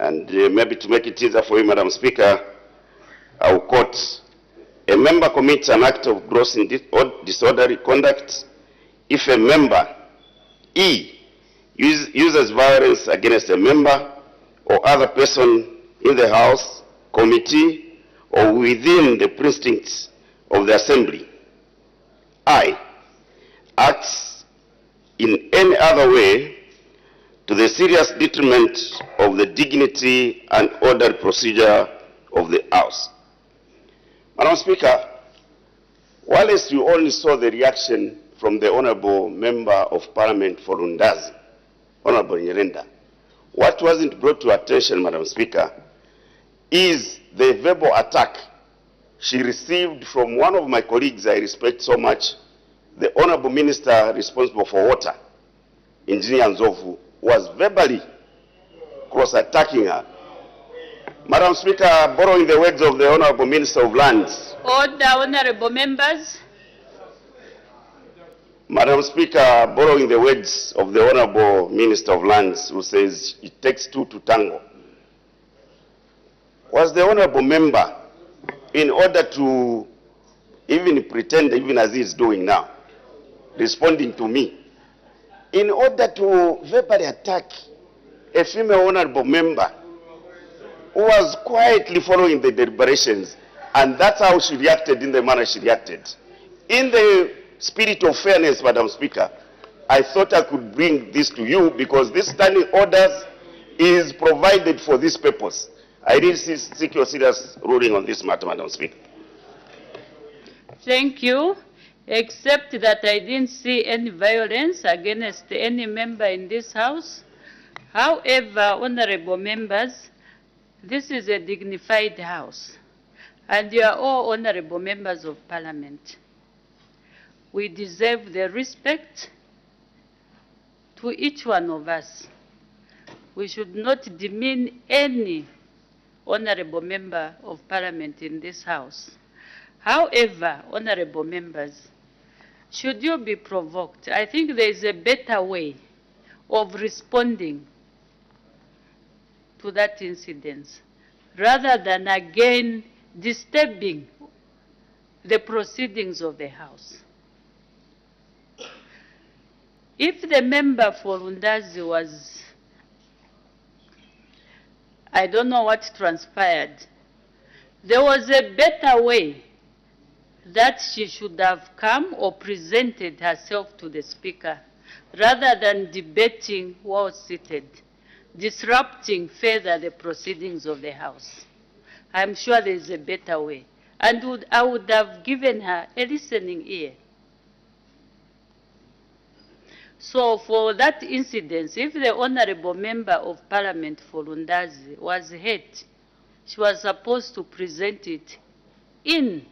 And maybe to make it easier for you, Madam Speaker, I will quote: a member commits an act of gross disorderly conduct if a member, E, uses violence against a member or other person in the House, committee, or within the precincts of the Assembly. I, acts in any other way to the serious detriment of the dignity and orderly procedure of the House. Madam Speaker, whilst you only saw the reaction from the Honourable Member of Parliament for Lundazi, Honourable Nyirenda, what wasn't brought to attention, Madam Speaker, is the verbal attack she received from one of my colleagues I respect so much, the Honourable Minister responsible for water, Engineer Nzovu, was verbally cross-attacking her. Madam Speaker, borrowing the words of the Honourable Minister of Lands. Order, Honourable Members. Madam Speaker, borrowing the words of the Honourable Minister of Lands, who says it takes two to tango. Was the Honourable Member, in order to even pretend, even as he is doing now, responding to me, in order to verbally attack a female Honourable Member who was quietly following the deliberations, and that's how she reacted in the manner she reacted. In the spirit of fairness, Madam Speaker, I thought I could bring this to you because this standing orders is provided for this purpose. I really seek your serious ruling on this matter, Madam Speaker. Thank you. Except that I didn't see any violence against any member in this House. However, Honourable Members, this is a dignified House, and you are all Honourable Members of Parliament. We deserve the respect to each one of us. We should not demean any Honourable Member of Parliament in this House. However, Honourable Members, should you be provoked, I think there is a better way of responding to that incident, rather than again disturbing the proceedings of the House. If the member for Lundazi was I don't know what transpired. There was a better way that she should have come or presented herself to the Speaker, rather than debating while seated, disrupting further the proceedings of the House. I'm sure there is a better way. And I would have given her a listening ear. So for that incident, if the Honorable Member of Parliament for Lundazi was hurt, she was supposed to present it in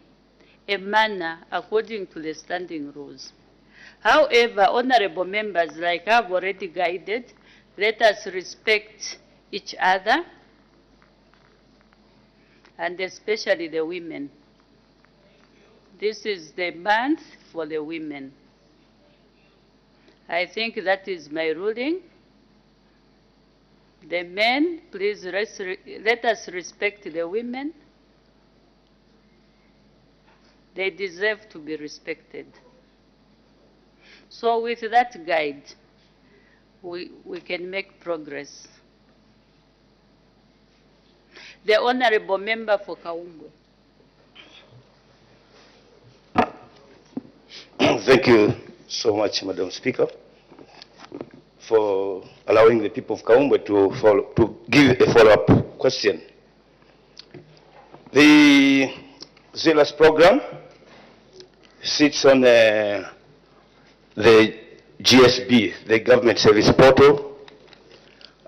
a manner according to the standing rules. However, honorable members, like I've already guided, let us respect each other, and especially the women. This is the month for the women. I think that is my ruling. The men, please let us respect the women. They deserve to be respected. So with that guide, we can make progress. The Honorable Member for Kaumbwe. Thank you so much, Madam Speaker, for allowing the people of Kaumbwe to give a follow-up question. The ZELAS program sits on the GSB, the Government Service Portal,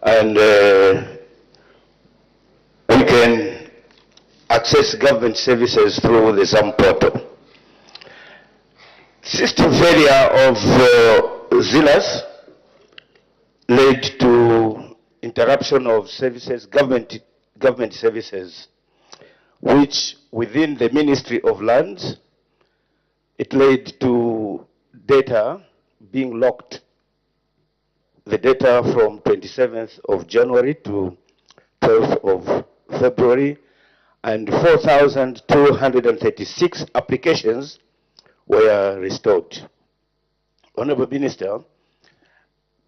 and we can access government services through the ZAM portal. System failure of ZELAS led to interruption of services, government services, which within the Ministry of Lands, it led to data being locked. The data from 27th of January to 12th of February, and 4,236 applications were restored. Honorable Minister,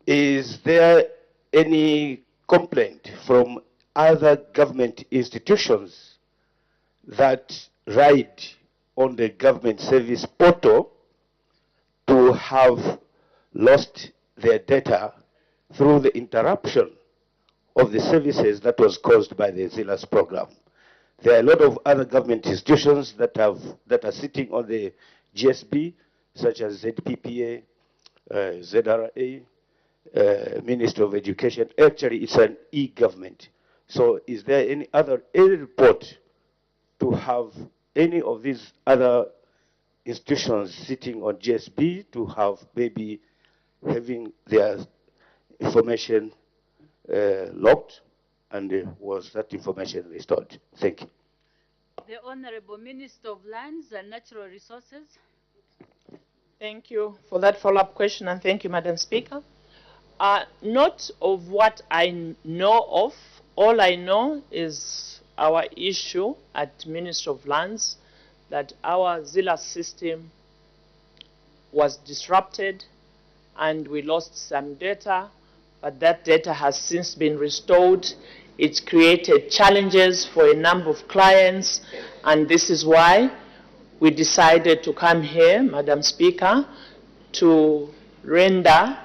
is there any complaint from other government institutions that ride on the government service portal to have lost their data through the interruption of the services that was caused by the ZELAS program? There are a lot of other government institutions that are sitting on the GSB, such as ZPPA, ZRA, Ministry of Education. Actually, it's an e-government. So is there any report to have any of these other institutions sitting on GSB to have maybe having their information locked, and was that information restored? Thank you. The Honorable Minister of Lands and Natural Resources. Thank you for that follow-up question, and thank you, Madam Speaker. Not of what I know of. All I know is our issue at Ministry of Lands, that our ZELAS system was disrupted and we lost some data, but that data has since been restored. It's created challenges for a number of clients, and this is why we decided to come here, Madam Speaker, to render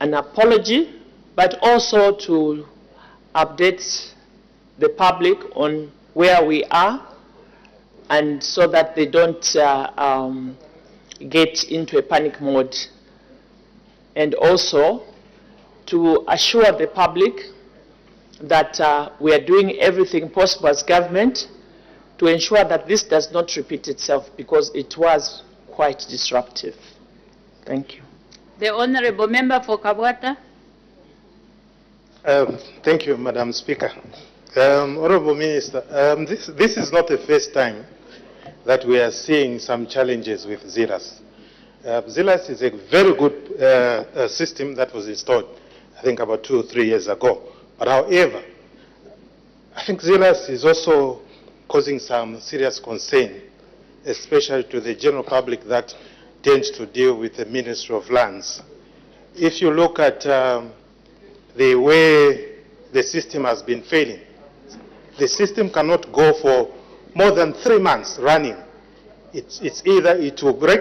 an apology, but also to update the public on where we are, and so that they don't get into a panic mode. And also to assure the public that we are doing everything possible as government to ensure that this does not repeat itself, because it was quite disruptive. Thank you. The Honorable Member for Kabwata. Thank you, Madam Speaker. Honorable Minister, this is not the first time that we are seeing some challenges with ZELAS. ZELAS is a very good system that was installed, I think, about 2 or 3 years ago. But however, I think ZELAS is also causing some serious concern, especially to the general public that tends to deal with the Ministry of Lands. If you look at the way the system has been failing. The system cannot go for more than 3 months running. It's either it will break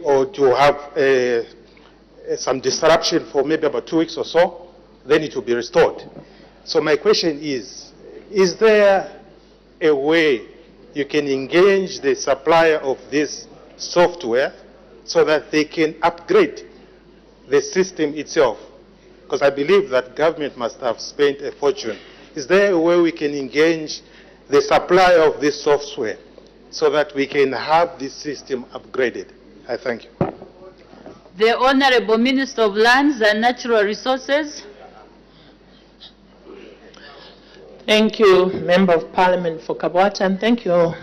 or to have some disruption for maybe about 2 weeks or so, then it will be restored. So my question is there a way you can engage the supplier of this software so that they can upgrade the system itself? Because I believe that government must have spent a fortune. Is there a way we can engage the supplier of this software so that we can have this system upgraded? I thank you. The Honorable Minister of Lands and Natural Resources. Thank you, Member of Parliament for Kabwata, and thank you,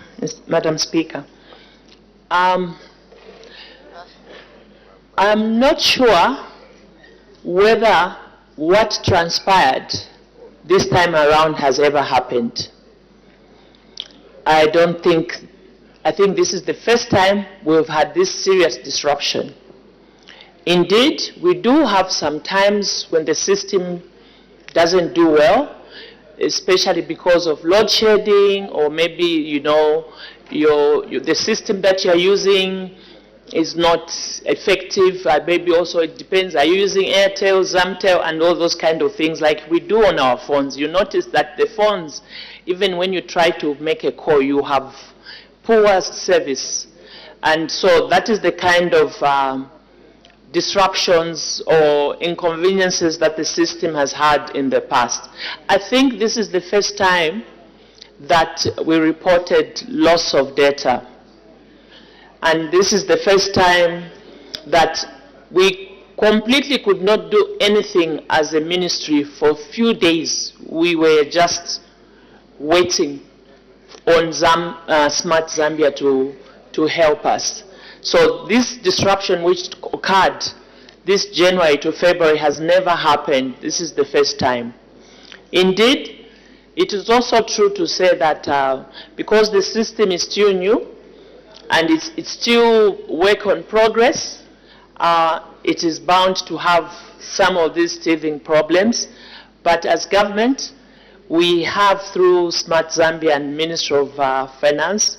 Madam Speaker. I'm not sure whether what transpired this time around has ever happened. I think this is the first time we've had this serious disruption. Indeed, we do have some times when the system doesn't do well, especially because of load shedding, or maybe, the system that you're using is not effective. Maybe also it depends, are you using Airtel, Zamtel, and all those kind of things like we do on our phones? You notice that the phones, even when you try to make a call, you have poor service. And so that is the kind of disruptions or inconveniences that the system has had in the past. I think this is the first time that we reported loss of data. And this is the first time that we completely could not do anything as a ministry for a few days. We were just waiting on Smart Zambia to help us. So this disruption which occurred this January to February has never happened. This is the first time. Indeed, it is also true to say that because the system is still new and it's still work in progress, it is bound to have some of these teething problems. But as government, we have, through Smart Zambia and Ministry of Finance,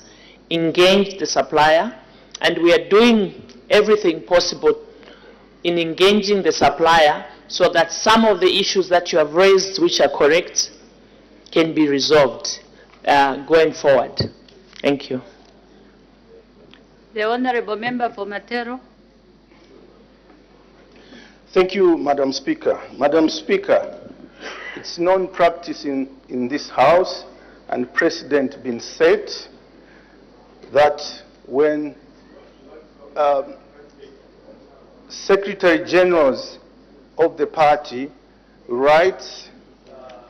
engaged the supplier, and we are doing everything possible in engaging the supplier so that some of the issues that you have raised, which are correct, can be resolved going forward. Thank you. The Honorable Member for Matero. Thank you, Madam Speaker. Madam Speaker, it's known practice in this House and precedent been set that when Secretary Generals of the party writes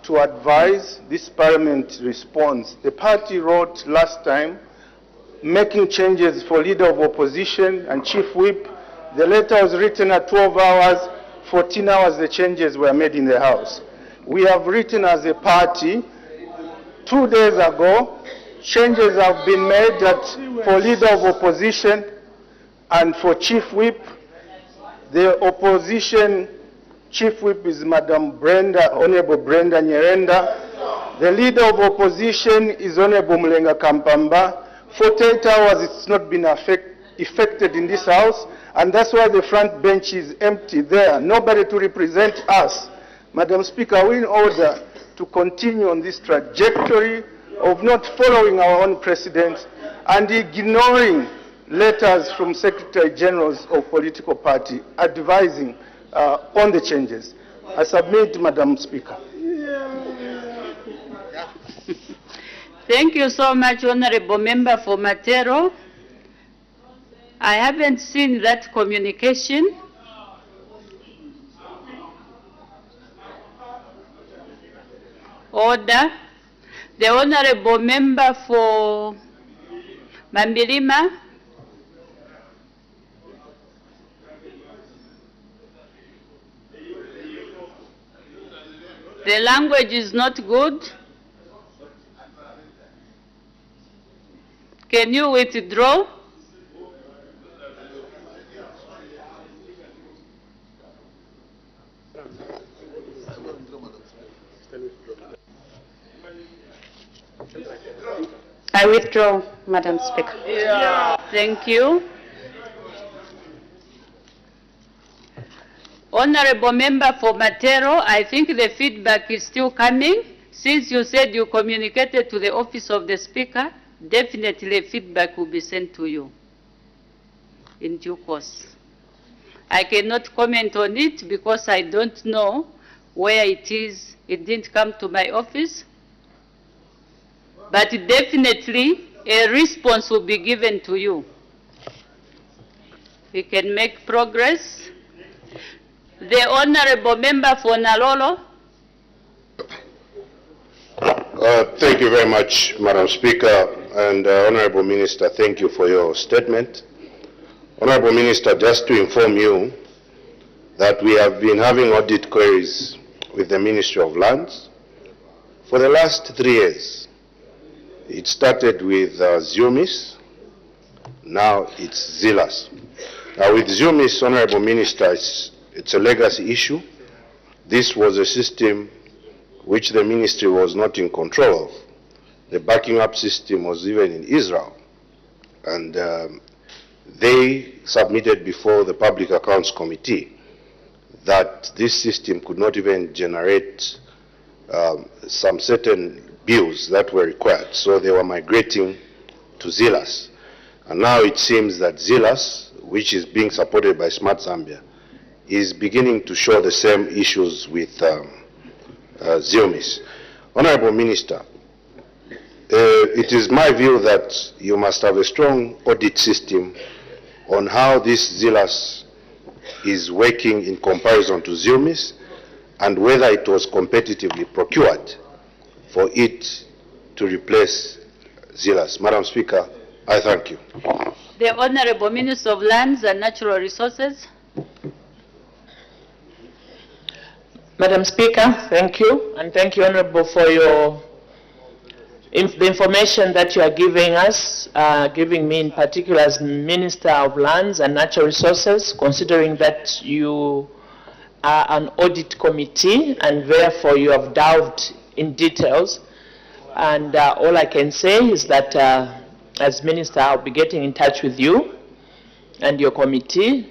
to advise, this Parliament responds. The party wrote last time making changes for Leader of Opposition and Chief Whip. The letter was written at 12 hours, 14 hours the changes were made in the House. We have written as a party 2 days ago, changes have been made for Leader of Opposition and for Chief Whip. The Opposition Chief Whip is Madam Brenda, Honorable Brenda Nyerenda. The Leader of Opposition is Honorable Mulenga Kampamba. 48 hours it's not been effected in this House, and that's why the front bench is empty there. Nobody to represent us. Madam Speaker, we in order to continue on this trajectory of not following our own precedents and ignoring letters from Secretary Generals of political party advising on the changes. I submit, Madam Speaker. Thank you so much, Honorable Member for Matero. I haven't seen that communication. Order. The Honorable Member for Mambilima. The language is not good. Can you withdraw? I withdraw, Madam Speaker. Thank you. Honorable Member for Matero, I think the feedback is still coming. Since you said you communicated to the office of the Speaker, definitely feedback will be sent to you in due course. I cannot comment on it because I don't know where it is. It didn't come to my office. But definitely a response will be given to you. We can make progress. The Honorable Member for Nalolo. Thank you very much, Madam Speaker, and Honorable Minister, thank you for your statement. Honorable Minister, just to inform you that we have been having audit queries with the Ministry of Lands for the last 3 years. It started with Zumis, now it's Zilas. Now with Zumis, Honorable Minister, it's a legacy issue. This was a system which the ministry was not in control of. The backing up system was even in Israel. And they submitted before the Public Accounts Committee that this system could not even generate some certain bills that were required. So they were migrating to Zilas. And now it seems that Zilas, which is being supported by Smart Zambia, is beginning to show the same issues with Ziomis. Honorable Minister, it is my view that you must have a strong audit system on how this Zilas is working in comparison to Ziomis and whether it was competitively procured for it to replace Zilas. Madam Speaker, I thank you. The Honorable Minister of Lands and Natural Resources. Madam Speaker, thank you, and thank you, Honorable, for the information that you are giving us, giving me in particular as Minister of Lands and Natural Resources, considering that you are an audit committee and therefore you have delved in details. And all I can say is that as Minister, I'll be getting in touch with you and your committee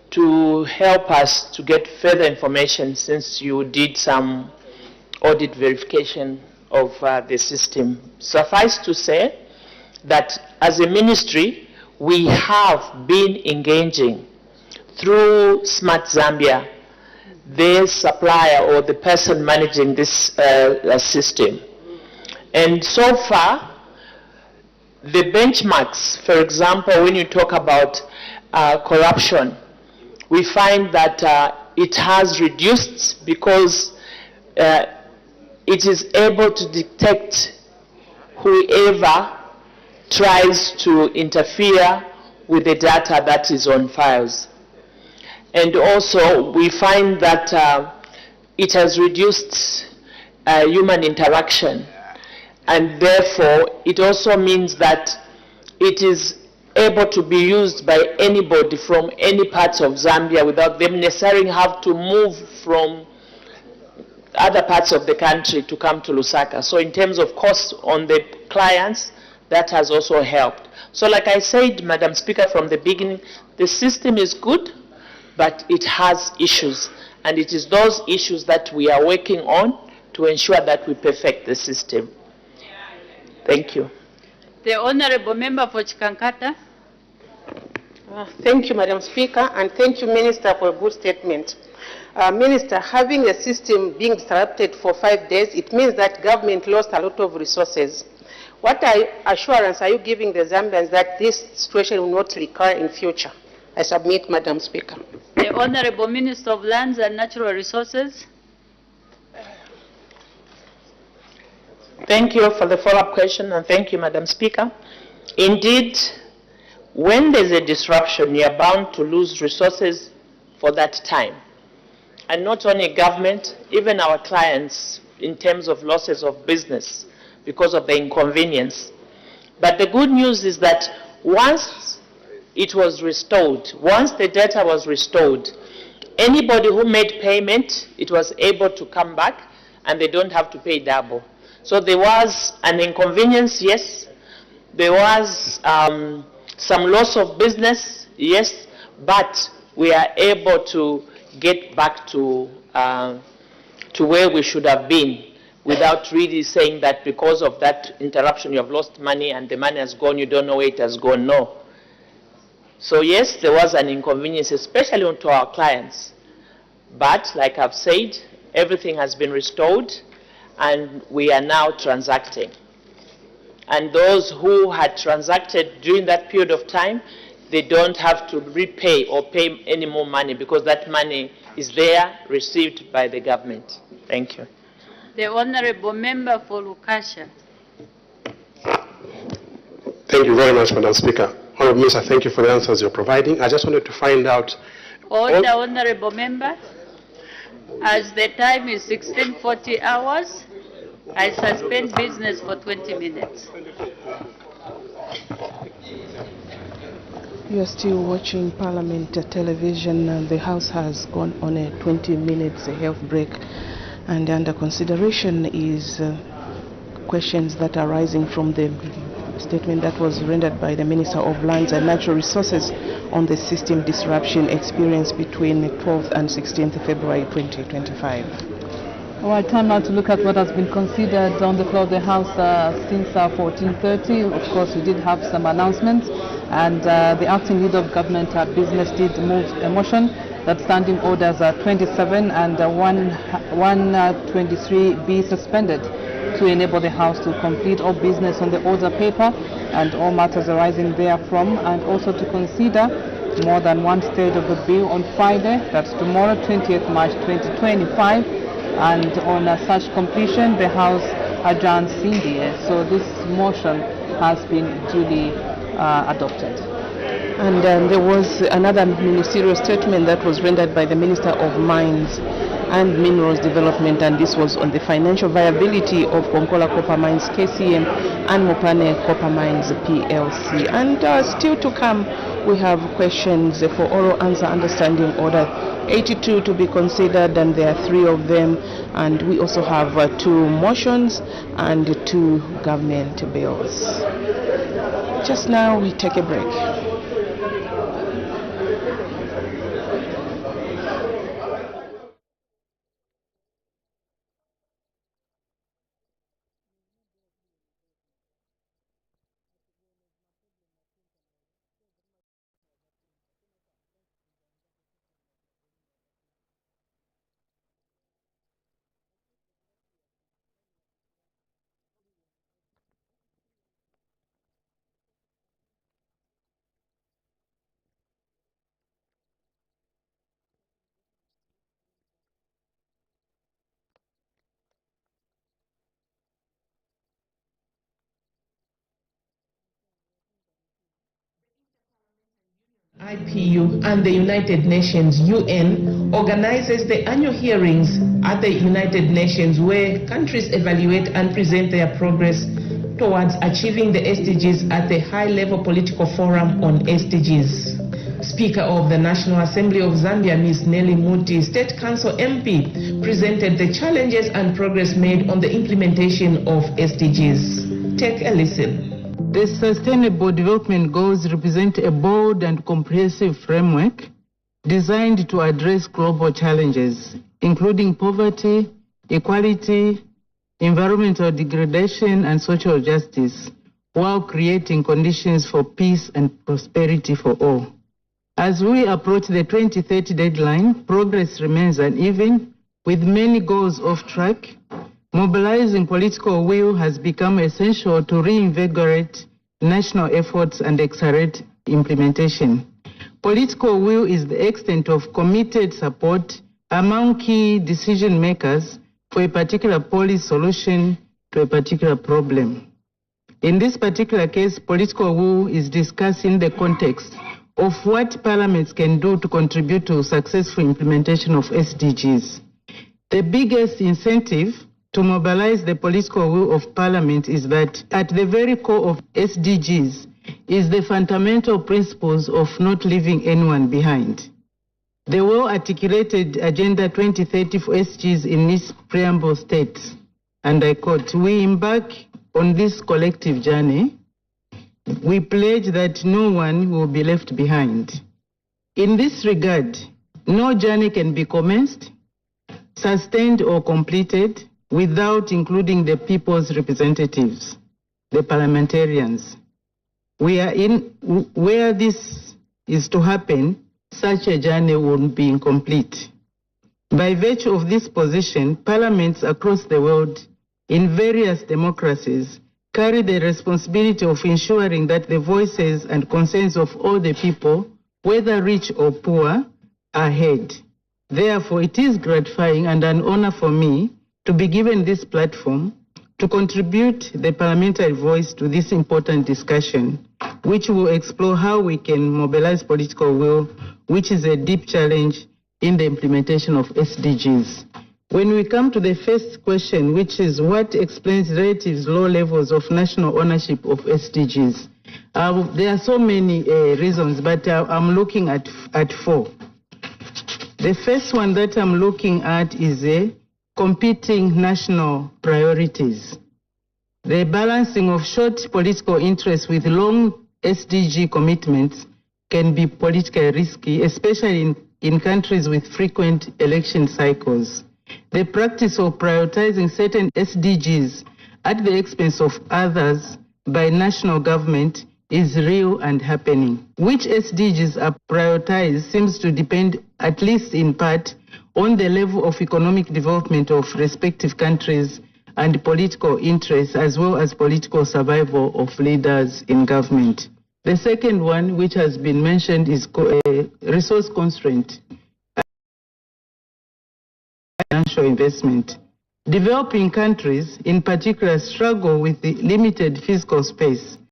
to help us to get further information, since you did some audit verification of the system. Suffice to say that as a ministry, we have been engaging through Smart Zambia, the supplier or the person managing this system. And so far, the benchmarks, for example, when you talk about corruption, we find that it has reduced because it is able to detect whoever tries to interfere with the data that is on files. And also we find that it has reduced human interaction, and therefore it also means that it is able to be used by anybody from any parts of Zambia without them necessarily have to move from other parts of the country to come to Lusaka. So in terms of cost on the clients, that has also helped. So like I said, Madam Speaker, from the beginning, the system is good, but it has issues. And it is those issues that we are working on to ensure that we perfect the system. Thank you. The Honorable Member for Chikankata. Thank you, Madam Speaker, and thank you, Minister, for a good statement. Minister, having the system being disrupted for 5 days, it means that government lost a lot of resources. What assurance are you giving the Zambians that this situation will not recur in future? I submit, Madam Speaker. The Honorable Minister of Lands and Natural Resources. Thank you for the follow-up question, and thank you, Madam Speaker. Indeed, when there's a disruption, you're bound to lose resources for that time. And not only government, even our clients, in terms of losses of business because of the inconvenience. But the good news is that once it was restored, once the data was restored, anybody who made payment, it was able to come back and they don't have to pay double. So there was an inconvenience, yes, There was some loss of business, yes, but we are able to get back to where we should have been without really saying that because of that interruption you have lost money and the money has gone, you don't know where it has gone. No. So yes, there was an inconvenience, especially to our clients. But like I've said, everything has been restored and we are now transacting. And those who had transacted during that period of time, they don't have to repay or pay any more money because that money is there, received by the government. Thank you. The Honorable Member for Lukasha. Thank you very much, Madam Speaker. Honorable Minister, thank you for the answers you're providing. I just wanted to find out... Order, Honorable Member. As the time is 16:40 hours, I suspend business for 20 minutes. You are still watching Parliament television. The House has gone on a 20 minutes health break, and under consideration is questions that are rising from the statement that was rendered by the Minister of Lands and Natural Resources on the system disruption experienced between 12th and 16th February 2025. Well, time now to look at what has been considered on the floor of the House since 14:30. Of course, we did have some announcements, and the acting leader of government business did move a motion that standing orders 27 and 123 be suspended to enable the House to complete all business on the order paper and all matters arising therefrom, and also to consider more than one-third of the bill on Friday, that's tomorrow, 20th March 2025, and on such completion, the House adjourns India. So this motion has been duly adopted. And there was another ministerial statement that was rendered by the Minister of Mines and Minerals Development, and this was on the financial viability of Konkola Copper Mines KCM and Mopane Copper Mines PLC. And still to come, we have questions for oral answer understanding order 82 to be considered, and there are 3 of them, and we also have 2 motions and 2 government bills. Just now we take a break. IPU and the United Nations UN organizes the annual hearings at the United Nations where countries evaluate and present their progress towards achieving the SDGs at the high-level political forum on SDGs. Speaker of the National Assembly of Zambia, Ms. Nelly Muti, State Council MP, presented the challenges and progress made on the implementation of SDGs. Take a listen. The Sustainable Development Goals represent a bold and comprehensive framework designed to address global challenges, including poverty, equality, environmental degradation, and social justice, while creating conditions for peace and prosperity for all. As we approach the 2030 deadline, progress remains uneven, with many goals off track. Mobilizing political will has become essential to reinvigorate national efforts and accelerate implementation. Political will is the extent of committed support among key decision makers for a particular policy solution to a particular problem. In this particular case, political will is discussed in the context of what parliaments can do to contribute to successful implementation of SDGs. The biggest incentive to mobilize the political will of Parliament is that at the very core of SDGs is the fundamental principles of not leaving anyone behind. The well-articulated Agenda 2030 for SDGs in its preamble states, and I quote, "We embark on this collective journey we pledge that no one will be left behind. In this regard, no journey can be commenced, sustained or completed without including the people's representatives, the parliamentarians. Where this is to happen, such a journey will be incomplete. By virtue of this position, parliaments across the world in various democracies carry the responsibility of ensuring that the voices and concerns of all the people, whether rich or poor, are heard. Therefore, it is gratifying and an honor for me to be given this platform to contribute the parliamentary voice to this important discussion, which will explore how we can mobilize political will, which is a deep challenge in the implementation of SDGs. When we come to the first question, which is what explains relatively low levels of national ownership of SDGs, there are so many reasons, but I'm looking at four. The first one that I'm looking at is competing national priorities. The balancing of short political interests with long SDG commitments can be politically risky, especially in countries with frequent election cycles. The practice of prioritizing certain SDGs at the expense of others by national government is real and happening. Which SDGs are prioritized seems to depend, at least in part, on the level of economic development of respective countries and political interests, as well as political survival of leaders in government. The second one, which has been mentioned, is resource constraint. Financial investment. Developing countries, in particular, struggle with the limited fiscal space